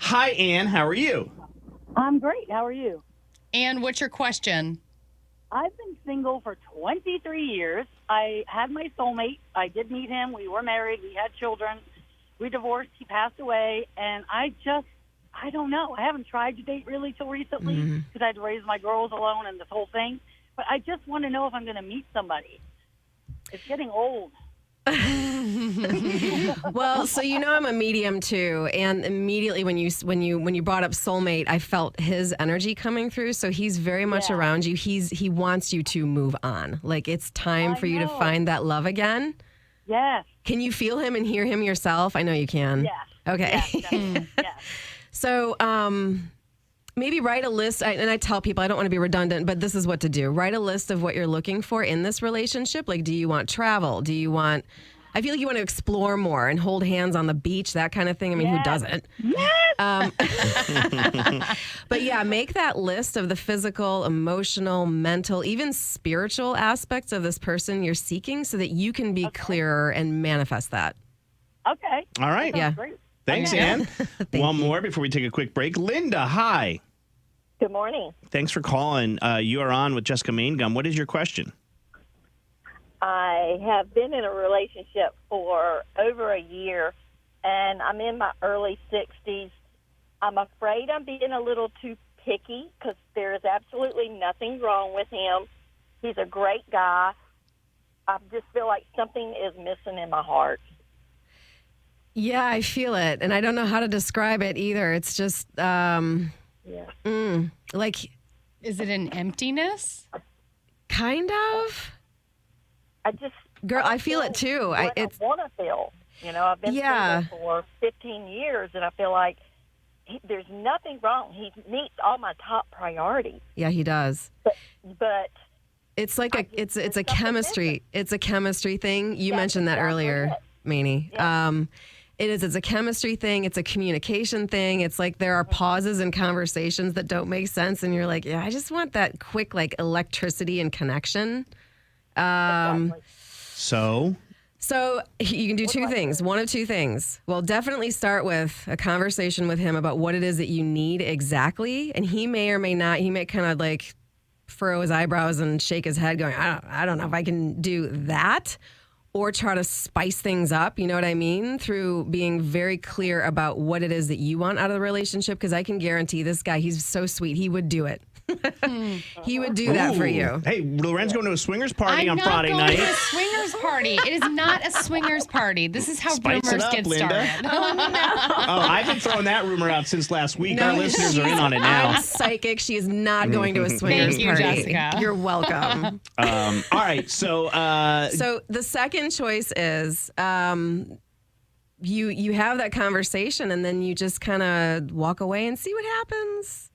Hi, Ann. How are you? I'm great. How are you? And what's your question? I've been single for 23 years. I had my soulmate. I did meet him. We were married. We had children. We divorced. He passed away. And I don't know. I haven't tried to date really till recently because I had to raise my girls alone and this whole thing. But I just want to know if I'm going to meet somebody. It's getting old. Well, so I'm a medium too, and immediately when you brought up soulmate, I felt his energy coming through. So he's very much around you. He wants you to move on. Like it's time for you to find that love again. Yes. Can you feel him and hear him yourself? I know you can. Yes. Okay. Yes, yes. So maybe write a list. And I tell people I don't want to be redundant, but this is what to do. Write a list of what you're looking for in this relationship. Like, do you want travel? I feel like you want to explore more and hold hands on the beach, that kind of thing. I mean, who doesn't? Yes. But yeah, make that list of the physical, emotional, mental, even spiritual aspects of this person you're seeking so that you can be clearer and manifest that. Okay. All right. Yeah. Great. Thanks, Ann. One more before we take a quick break. Linda, hi. Good morning. Thanks for calling. You are on with Jessica Mangun. What is your question? I have been in a relationship for over a year, and I'm in my early 60s. I'm afraid I'm being a little too picky because there is absolutely nothing wrong with him. He's a great guy. I just feel like something is missing in my heart. Yeah, I feel it. And I don't know how to describe it either. It's just, like. Is it an emptiness? Kind of. I feel it too. I want to feel. I've been single for 15 years, and I feel like there's nothing wrong. He meets all my top priorities. Yeah, he does. But it's like it's a chemistry. It's a chemistry thing. You mentioned that earlier, Maney. Yeah. It's a chemistry thing. It's a communication thing. It's like there are pauses in conversations that don't make sense, and you're like, I just want that quick like electricity and connection. So you can do two things. One of two things. Well, definitely start with a conversation with him about what it is that you need exactly. And he may or may not, he may kind of like furrow his eyebrows and shake his head going, I don't know if I can do that. Or try to spice things up, you know what I mean? Through being very clear about what it is that you want out of the relationship. Because I can guarantee this guy, he's so sweet. He would do it. He would do that for you. Hey, Loren's going to a swingers party on Friday night. I'm not going to a swingers party. It is not a swingers party. This is how Spice rumors get Linda. started. Oh, no. I've been throwing that rumor out since last week. Our listeners are in on it now. I'm psychic. She is not going to a swingers Thank you, party. Jessica. You're welcome. All right, so the second choice is you have that conversation and then you just kind of walk away and see what happens.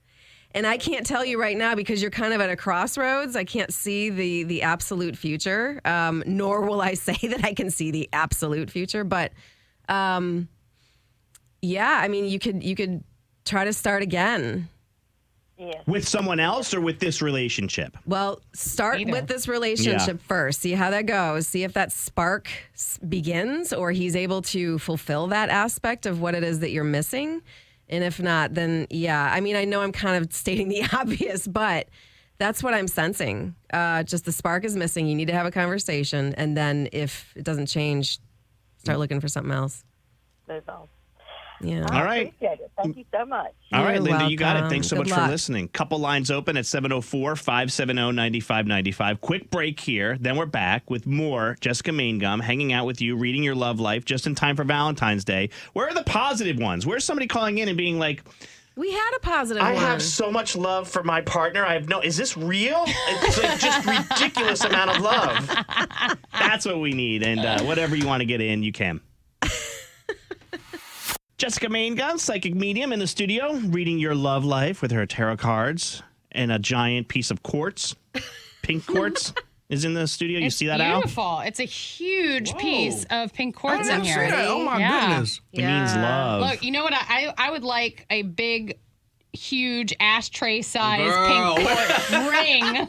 And I can't tell you right now because you're kind of at a crossroads. I can't see the absolute future, nor will I say that I can see the absolute future. But I mean, you could try to start again. Yes. With someone else or with this relationship? Well, start with this relationship first. See how that goes. See if that spark begins or he's able to fulfill that aspect of what it is that you're missing. And if not, then yeah. I mean, I know I'm kind of stating the obvious, but that's what I'm sensing. Just the spark is missing. You need to have a conversation. And then if it doesn't change, start looking for something else. That's all. Yeah. All right. Appreciate it. Thank you so much. All right, You're Linda, you got it. welcome. Thanks so Good much for luck. listening. Couple lines open at 704-570-9595. Quick break here. Then we're back with more Jessica Mangun hanging out with you, reading your love life just in time for Valentine's Day. Where are the positive ones? Where's somebody calling in and being like, We had a positive I one. have so much love for my partner. I have no, is this real? It's like just ridiculous amount of love. That's what we need. And whatever you want to get in, you can. Jessica Mangun, psychic medium in the studio, reading your love life with her tarot cards and a giant piece of quartz. Pink quartz is in the studio. You see that, Al? Beautiful. It's a huge piece of pink quartz in never here. seen that. Oh, my goodness. It means love. Look, you know what? I would like a big, huge ashtray size Girl. pink quartz ring.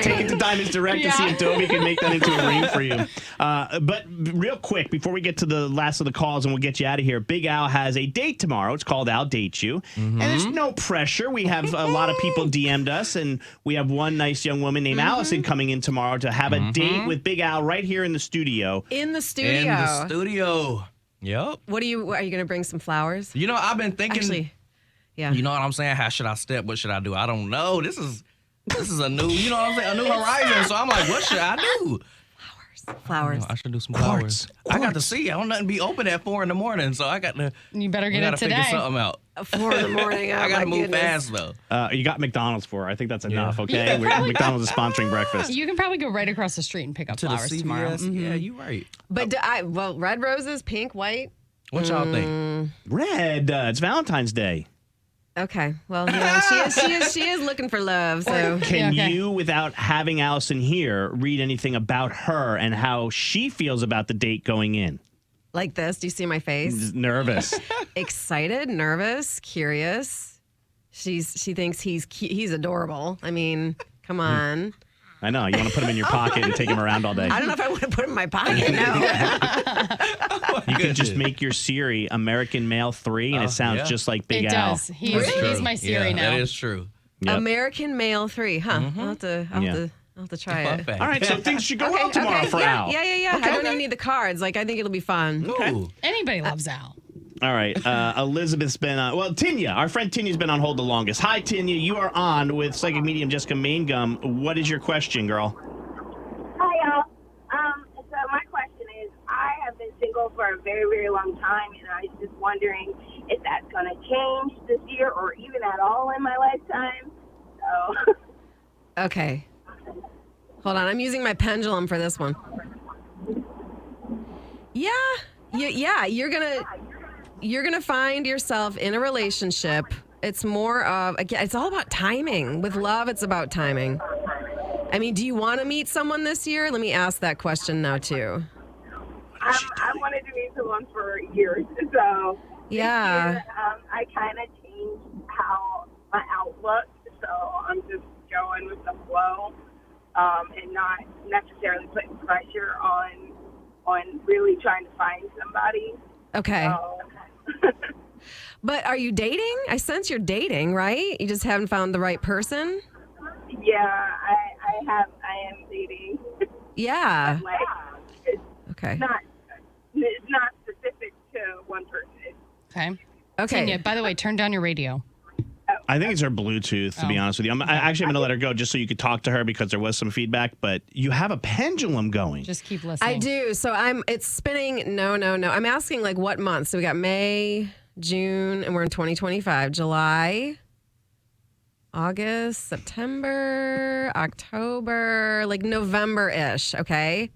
Take it to Diamonds Direct to see if Dobie can make that into a ring for you. But real quick, before we get to the last of the calls and we'll get you out of here, Big Al has a date tomorrow. It's called Al Date You. And there's no pressure. We have a lot of people DM'd us, and we have one nice young woman named Allison coming in tomorrow to have a date with Big Al right here in the studio. In the studio. In the studio. Yep. Are you going to bring some flowers? You know, I've been thinking. Actually, yeah. You know what I'm saying? How should I step? What should I do? I don't know. This is a new, you know what I'm saying? A new horizon. So I'm like, what should I do? Flowers. I should do some flowers. I got to see. I don't nothing be open at 4 a.m, so I got to. You better get it today. Figure something out. 4 a.m. I got to move fast though. You got McDonald's for her. I think that's enough, okay? can probably- McDonald's is sponsoring breakfast. You can probably go right across the street and pick up To the flowers CVS. tomorrow. Yeah, you're right. But red roses, pink, white. What y'all think? Red, it's Valentine's Day. Okay. Well, yeah, she is looking for love. So Can you, without having Allison here, read anything about her and how she feels about the date going in? like this. Do you see my face? Nervous. Excited, nervous, curious. She thinks he's adorable. I mean, come on. I know. You want to put him in your pocket and take him around all day. I don't know if I want to put him in my pocket. No. You can just make your Siri American Male 3, and it sounds just like Big It Al. does. He's my Siri now. That is true. Yep. American Male 3, huh? I'll have to try it. All right, so things should go well tomorrow for Al. Yeah. Okay. I don't even need the cards. Like, I think it'll be fun. Okay. Anybody loves Al. All right. Elizabeth's been on. Well, Tinya, our friend Tinya's been on hold the longest. Hi, Tinya. You are on with psychic medium Jessica Mangun. What is your question, girl? Hi, y'all. So my question is, I have been single for a very, very long time, and I was just wondering if that's going to change this year or even at all in my lifetime. So. Okay. Hold on. I'm using my pendulum for this one. Yeah. You're gonna find yourself in a relationship. It's more of, again, it's all about timing. With love, it's about timing. I mean, do you want to meet someone this year? Let me ask that question now too. I wanted to meet someone for years, so Yeah. this year, I kind of changed how my outlook, so I'm just going with the flow, and not necessarily putting pressure on really trying to find somebody. Okay. So, But are you dating? I sense you're dating, right? You just haven't found the right person? yeah, I am dating. Yeah. Like, it's Okay. it's not specific to one person. Okay. Tinya, by the way, turn down your radio. I think it's her Bluetooth, to be honest with you. I actually am going to let her go just so you could talk to her because there was some feedback, but you have a pendulum going. Just keep listening. I do. So it's spinning. No. I'm asking like what month? So we got May, June, and we're in 2025. July, August, September, October, like November-ish, okay?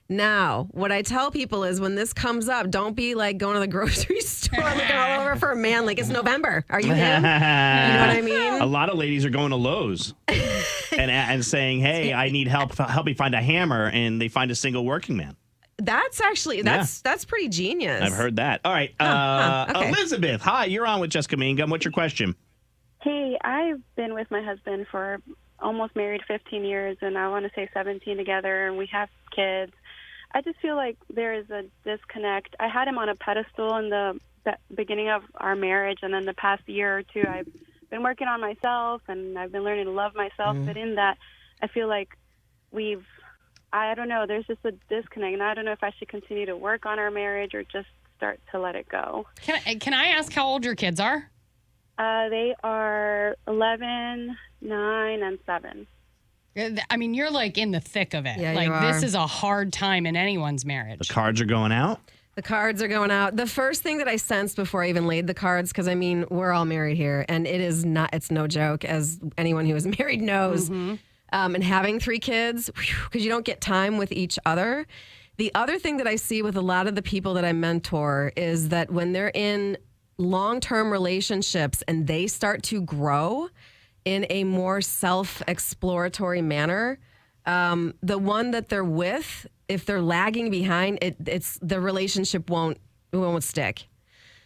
Now, what I tell people is when this comes up, don't be like going to the grocery store looking all over for a man like it's November. Are you him? You know what I mean? A lot of ladies are going to Lowe's and saying, hey, I need help. Help me find a hammer. And they find a single working man. That's actually, that's pretty genius. I've heard that. All right. Okay. Elizabeth, hi. You're on with Jessica Mangun. What's your question? Hey, I've been with my husband for almost married 15 years, and I want to say 17 together, and we have kids. I just feel like there is a disconnect. I had him on a pedestal in the beginning of our marriage, and then the past year or two, I've been working on myself, and I've been learning to love myself. But in that, I feel like I don't know, there's just a disconnect, and I don't know if I should continue to work on our marriage or just start to let it go. Can I ask how old your kids are? They are 11, 9, and 7. I mean, you're like in the thick of it. Yeah, like you are. this is a hard time in anyone's marriage. The cards are going out. The cards are going out. The first thing that I sensed before I even laid the cards, because I mean, we're all married here, and it's no joke, as anyone who is married knows. And having 3 kids, because you don't get time with each other. The other thing that I see with a lot of the people that I mentor is that when they're in long-term relationships and they start to grow in a more self-exploratory manner, the one that they're with, if they're lagging behind, it's the relationship won't stick.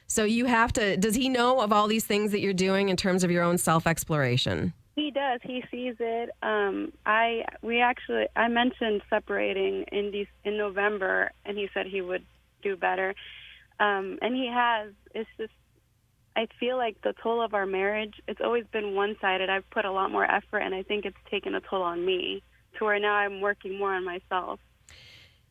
So you have to. Does he know of all these things that you're doing in terms of your own self-exploration? He does. He sees it. I mentioned separating in November, and he said he would do better, and he has. It's just, I feel like the toll of our marriage, it's always been one-sided. I've put a lot more effort, and I think it's taken a toll on me to where now I'm working more on myself.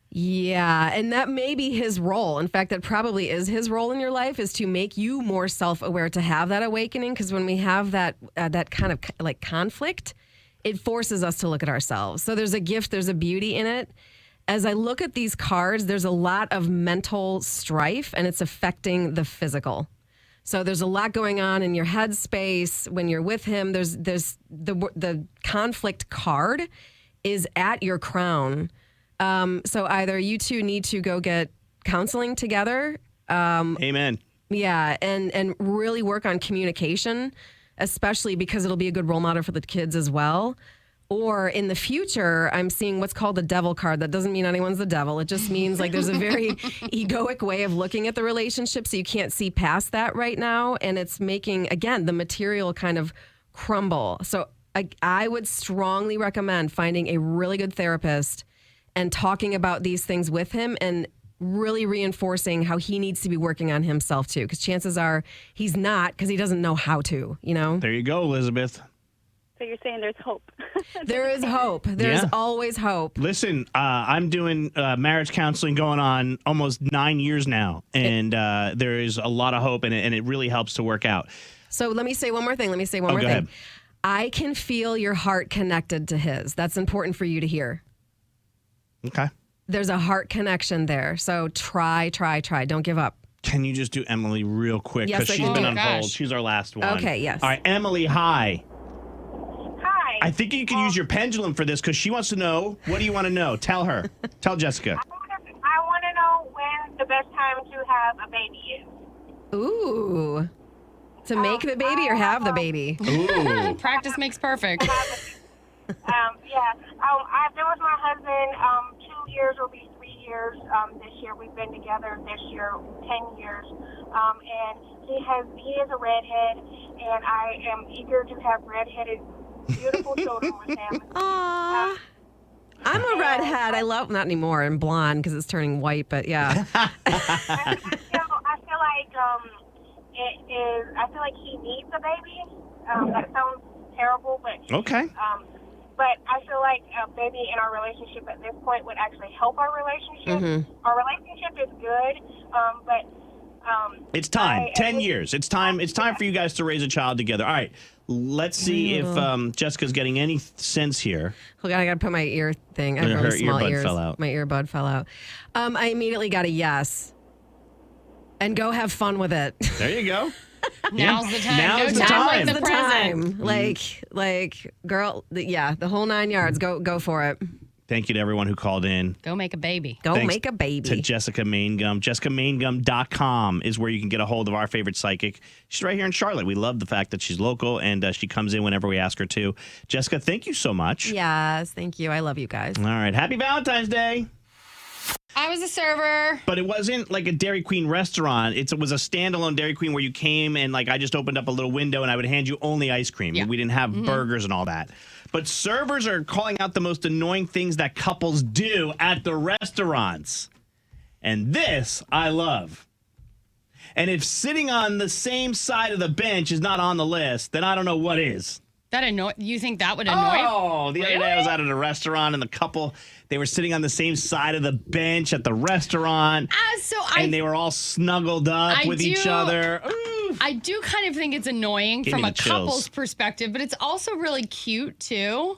Yeah, and that may be his role. In fact, that probably is his role in your life, is to make you more self-aware, to have that awakening. Because when we have that kind of like conflict, it forces us to look at ourselves. So there's a gift, there's a beauty in it. As I look at these cards, there's a lot of mental strife, and it's affecting the physical. So there's a lot going on in your head space when you're with him. There's the conflict card is at your crown. So either you two need to go get counseling together. Amen. Yeah, and really work on communication, especially because it'll be a good role model for the kids as well. Or in the future, I'm seeing what's called the devil card. That doesn't mean anyone's the devil. It just means like there's a very egoic way of looking at the relationship, so you can't see past that right now. And it's making, again, the material kind of crumble. So I would strongly recommend finding a really good therapist and talking about these things with him and really reinforcing how he needs to be working on himself too. Because chances are he's not, because he doesn't know how to, you know? There you go, Elizabeth. So you're saying there's hope. There is hope. There's always hope. Listen, I'm doing marriage counseling going on almost 9 years now, and there is a lot of hope, and it really helps to work out. So let me say one more thing. Go ahead. I can feel your heart connected to his. That's important for you to hear. Okay. There's a heart connection there. So try. Don't give up. Can you just do Emily real quick? Yes, Because I she's can. been Oh, on gosh. hold. She's our last one. Okay, yes. All right, Emily, hi. Hi. I think you can use your pendulum for this because she wants to know. What do you want to know? Tell her. Tell Jessica. I want to know when the best time to have a baby is. Ooh. To make the baby or have the baby? Ooh. Practice makes perfect. I've been with my husband 2 years, will be 3 years this year. We've been together this year 10 years. And he is a redhead, and I am eager to have redheaded, beautiful children with him. Aww. I'm a redhead. I love, not anymore. I'm blonde because it's turning white, but yeah. I feel like he needs a baby. That sounds terrible, but Okay. But I feel like a baby in our relationship at this point would actually help our relationship. Our relationship is good, but It's time. 10 years. It's time for you guys to raise a child together. All right. Let's see if Jessica's getting any sense here. Hold on, I got to put my ear thing. I have Her really small earbud ears. fell out. My earbud fell out. I immediately got a yes. And go have fun with it. There you go. Now's the time. Now's the Like time. the present. Like, girl, the whole 9 yards. Go for it. Thank you to everyone who called in. Go make a baby. Go Thanks make a baby. To Jessica Mangun. JessicaMangum.com is where you can get a hold of our favorite psychic. She's right here in Charlotte. We love the fact that she's local and she comes in whenever we ask her to. Jessica, thank you so much. Yes, thank you. I love you guys. All right. Happy Valentine's Day. I was a server. But it wasn't like a Dairy Queen restaurant. It was a standalone Dairy Queen where you came and like I just opened up a little window and I would hand you only ice cream. Yeah. We didn't have burgers and all that. But servers are calling out the most annoying things that couples do at the restaurants. And this I love. And if sitting on the same side of the bench is not on the list, then I don't know what is. You think that would annoy? Oh, the other day I was out at a restaurant and the couple, they were sitting on the same side of the bench at the restaurant. And they were all snuggled up with each other. Ooh. I do kind of think it's annoying from a couple's perspective, but it's also really cute too.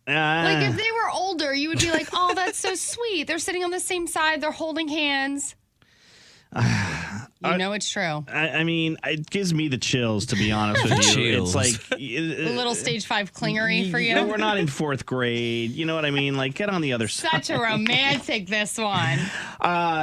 Like if they were older, you would be like, oh, that's so sweet. They're sitting on the same side. They're holding hands. You know it's true. I mean, it gives me the chills, to be honest with you. Chills. It's like A little stage 5 clingery for you. We're not in 4th grade. You know what I mean? Like, get on the other side. Such a romantic, this one.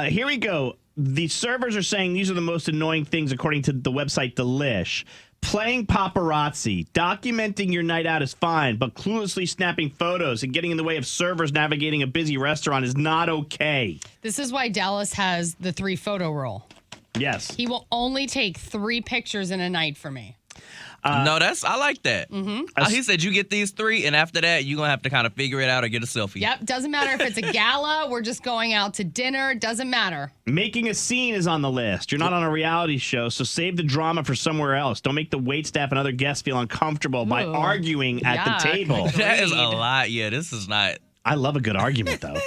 Here we go. The servers are saying these are the most annoying things, according to the website Delish. Playing paparazzi, documenting your night out is fine, but cluelessly snapping photos and getting in the way of servers navigating a busy restaurant is not okay. This is why Dallas has the 3 photo rule. Yes. He will only take 3 pictures in a night for me. No, I like that. Mm-hmm. He said you get these 3, and after that, you're going to have to kind of figure it out or get a selfie. Yep. Doesn't matter if it's a gala, we're just going out to dinner. Doesn't matter. Making a scene is on the list. You're not on a reality show, so save the drama for somewhere else. Don't make the waitstaff and other guests feel uncomfortable by arguing at the table. That is a lot. Yeah, this is not. I love a good argument, though.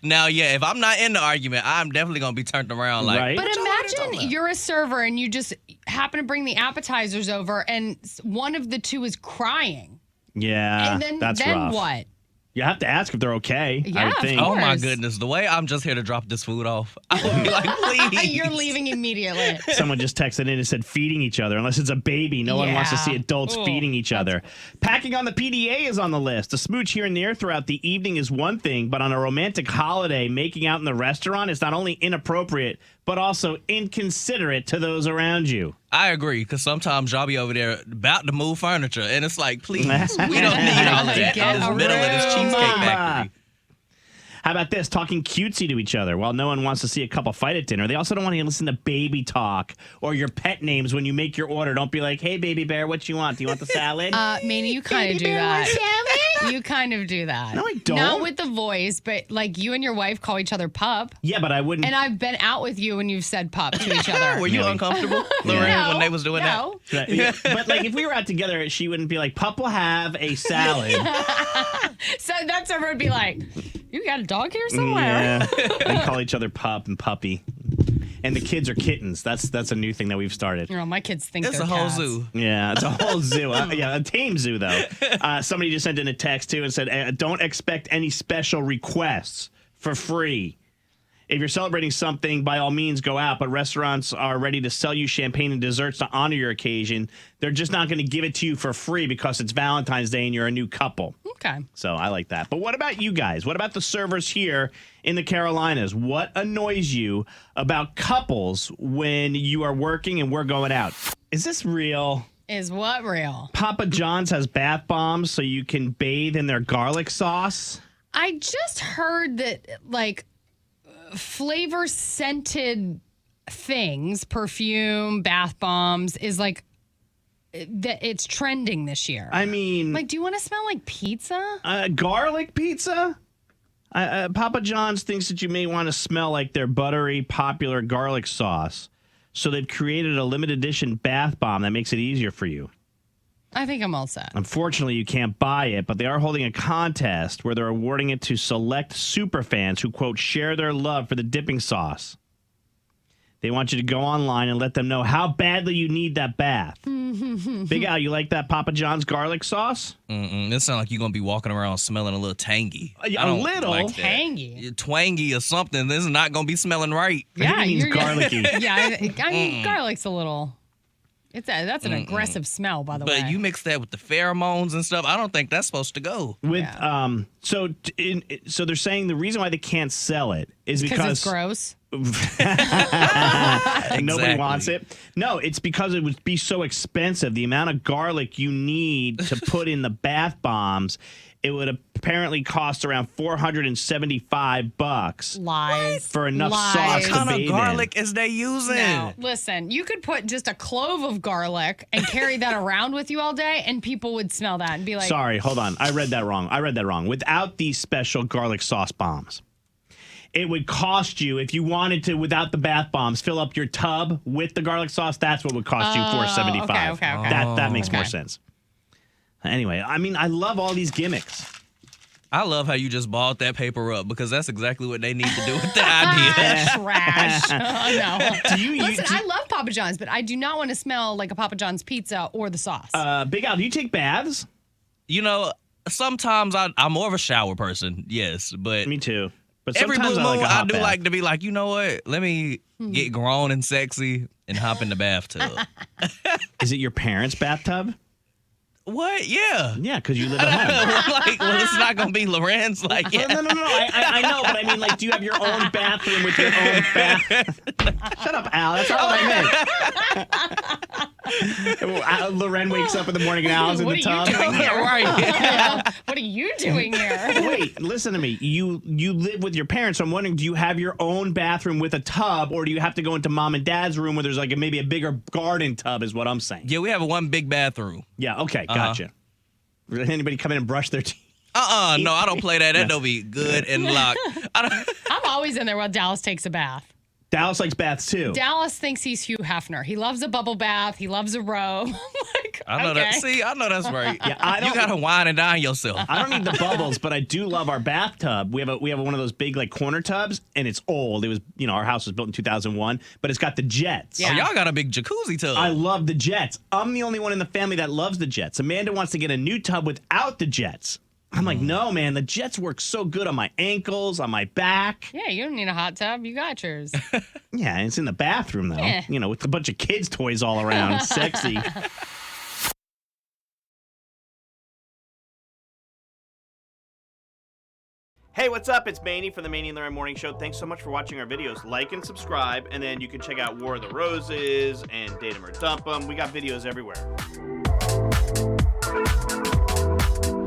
Now, yeah, if I'm not in the argument, I'm definitely going to be turned around like. Right? But imagine you're a server and you just happen to bring the appetizers over and one of the 2 is crying. Yeah, and then that's rough. What? You have to ask if they're okay, I would think. Oh, my goodness. The way I'm just here to drop this food off, I would be like, please. You're leaving immediately. Someone just texted in and said feeding each other. Unless it's a baby, no one wants to see adults feeding each other. Packing on the PDA is on the list. A smooch here and there throughout the evening is one thing, but on a romantic holiday, making out in the restaurant is not only inappropriate, but also inconsiderate to those around you. I agree, because sometimes y'all be over there about to move furniture, and it's like, please, we don't need all of that in the middle of this Cheesecake Factory. How about this? Talking cutesy to each other while no one wants to see a couple fight at dinner. They also don't want to listen to baby talk or your pet names when you make your order. Don't be like, hey, baby bear, what you want? Do you want the salad? Maney, you kind of do that. You kind of do that. No, I don't. Not with the voice, but like you and your wife call each other pup. Yeah, but I wouldn't. And I've been out with you when you've said pup to each other. Were you uncomfortable, Lauren, when they was doing that? Right, yeah. But like if we were out together, she wouldn't be like, pup will have a salad. So that server would be like, you got a dog here somewhere? Yeah. They call each other pup and puppy. And the kids are kittens. That's a new thing that we've started. You know, my kids think It's they're a whole cats. zoo. Yeah, it's a whole zoo. Yeah, a tame zoo, though. Somebody just sent in a text, too, and said, don't expect any special requests for free. If you're celebrating something, by all means, go out. But restaurants are ready to sell you champagne and desserts to honor your occasion. They're just not going to give it to you for free because it's Valentine's Day and you're a new couple. Okay. So I like that. But what about you guys? What about the servers here in the Carolinas? What annoys you about couples when you are working and we're going out? Is this real? Is what real? Papa John's has bath bombs so you can bathe in their garlic sauce. I just heard that, like, flavor scented things, perfume, bath bombs, is like that it's trending this year. I mean, like, do you want to smell like pizza? Garlic pizza? Papa John's thinks that you may want to smell like their buttery, popular garlic sauce. So they've created a limited edition bath bomb that makes it easier for you. I think I'm all set. Unfortunately, you can't buy it, but they are holding a contest where they're awarding it to select super fans who, quote, share their love for the dipping sauce. They want you to go online and let them know how badly you need that bath. Big Al, you like that Papa John's garlic sauce? It sounds like you're going to be walking around smelling a little tangy. A little? Tangy? Twangy or something. This is not going to be smelling right. Yeah, I think it means garlicky. Yeah, I mean, garlic's a little... That's an aggressive smell, by the way. But you mix that with the pheromones and stuff. I don't think that's supposed to go. So they're saying the reason why they can't sell it is because it's gross. Nobody wants it. No, it's because it would be so expensive. The amount of garlic you need to put in the bath bombs it would apparently cost around $475 Lies. for enough Lies. sauce What to kind bathe of garlic is they using? No, listen, you could put just a clove of garlic and carry that around with you all day, and people would smell that and be like, Sorry, hold on. I read that wrong. Without these special garlic sauce bombs, it would cost you, if you wanted to, without the bath bombs, fill up your tub with the garlic sauce. That's what would cost you $475. Okay. That makes more sense. Anyway, I mean, I love all these gimmicks. I love how you just balled that paper up because that's exactly what they need to do with the idea. Trash. No. Listen, do you- I love Papa John's, but I do not want to smell like a Papa John's pizza or the sauce. Big Al, do you take baths? You know, sometimes I'm more of a shower person, yes, but me too. But every sometimes blue I like moon, a hot I do bath. like to be like, you know what? Let me get grown and sexy and hop in the bathtub. Is it your parents' bathtub? What? Yeah. Yeah, because you live at home. Well, it's not gonna be Loren's. Like, yeah. No. I know, but I mean, like, do you have your own bathroom with your own bath? Shut up, Al. That's all I meant. Loren wakes up in the morning and Al's in the tub. What are you doing here? Right. Yeah. What are you doing here? Wait, listen to me. You live with your parents, so I'm wondering, do you have your own bathroom with a tub, or do you have to go into mom and dad's room where there's like maybe a bigger garden tub is what I'm saying. Yeah, we have one big bathroom. Yeah, okay, gotcha. Did anybody come in and brush their teeth? No, I don't play that. That don't be good and locked. I'm always in there while Dallas takes a bath. Dallas likes baths too. Dallas thinks he's Hugh Hefner. He loves a bubble bath. He loves a robe. I know that. See, I know that's right. Yeah, you gotta wine and dine yourself. I don't need the bubbles, but I do love our bathtub. We have one of those big like corner tubs, and it's old. It was, our house was built in 2001, but it's got the jets. Yeah. Oh, y'all got a big jacuzzi tub. I love the jets. I'm the only one in the family that loves the jets. Amanda wants to get a new tub without the jets. I'm like, no, man, the jets work so good on my ankles, on my back. Yeah, you don't need a hot tub. You got yours. Yeah, and it's in the bathroom, though. Yeah. With a bunch of kids' toys all around. Sexy. Hey, what's up? It's Maney from the Maney LauRen Morning Show. Thanks so much for watching our videos. Like and subscribe, and then you can check out War of the Roses and Date 'Em or Dump 'Em. We got videos everywhere.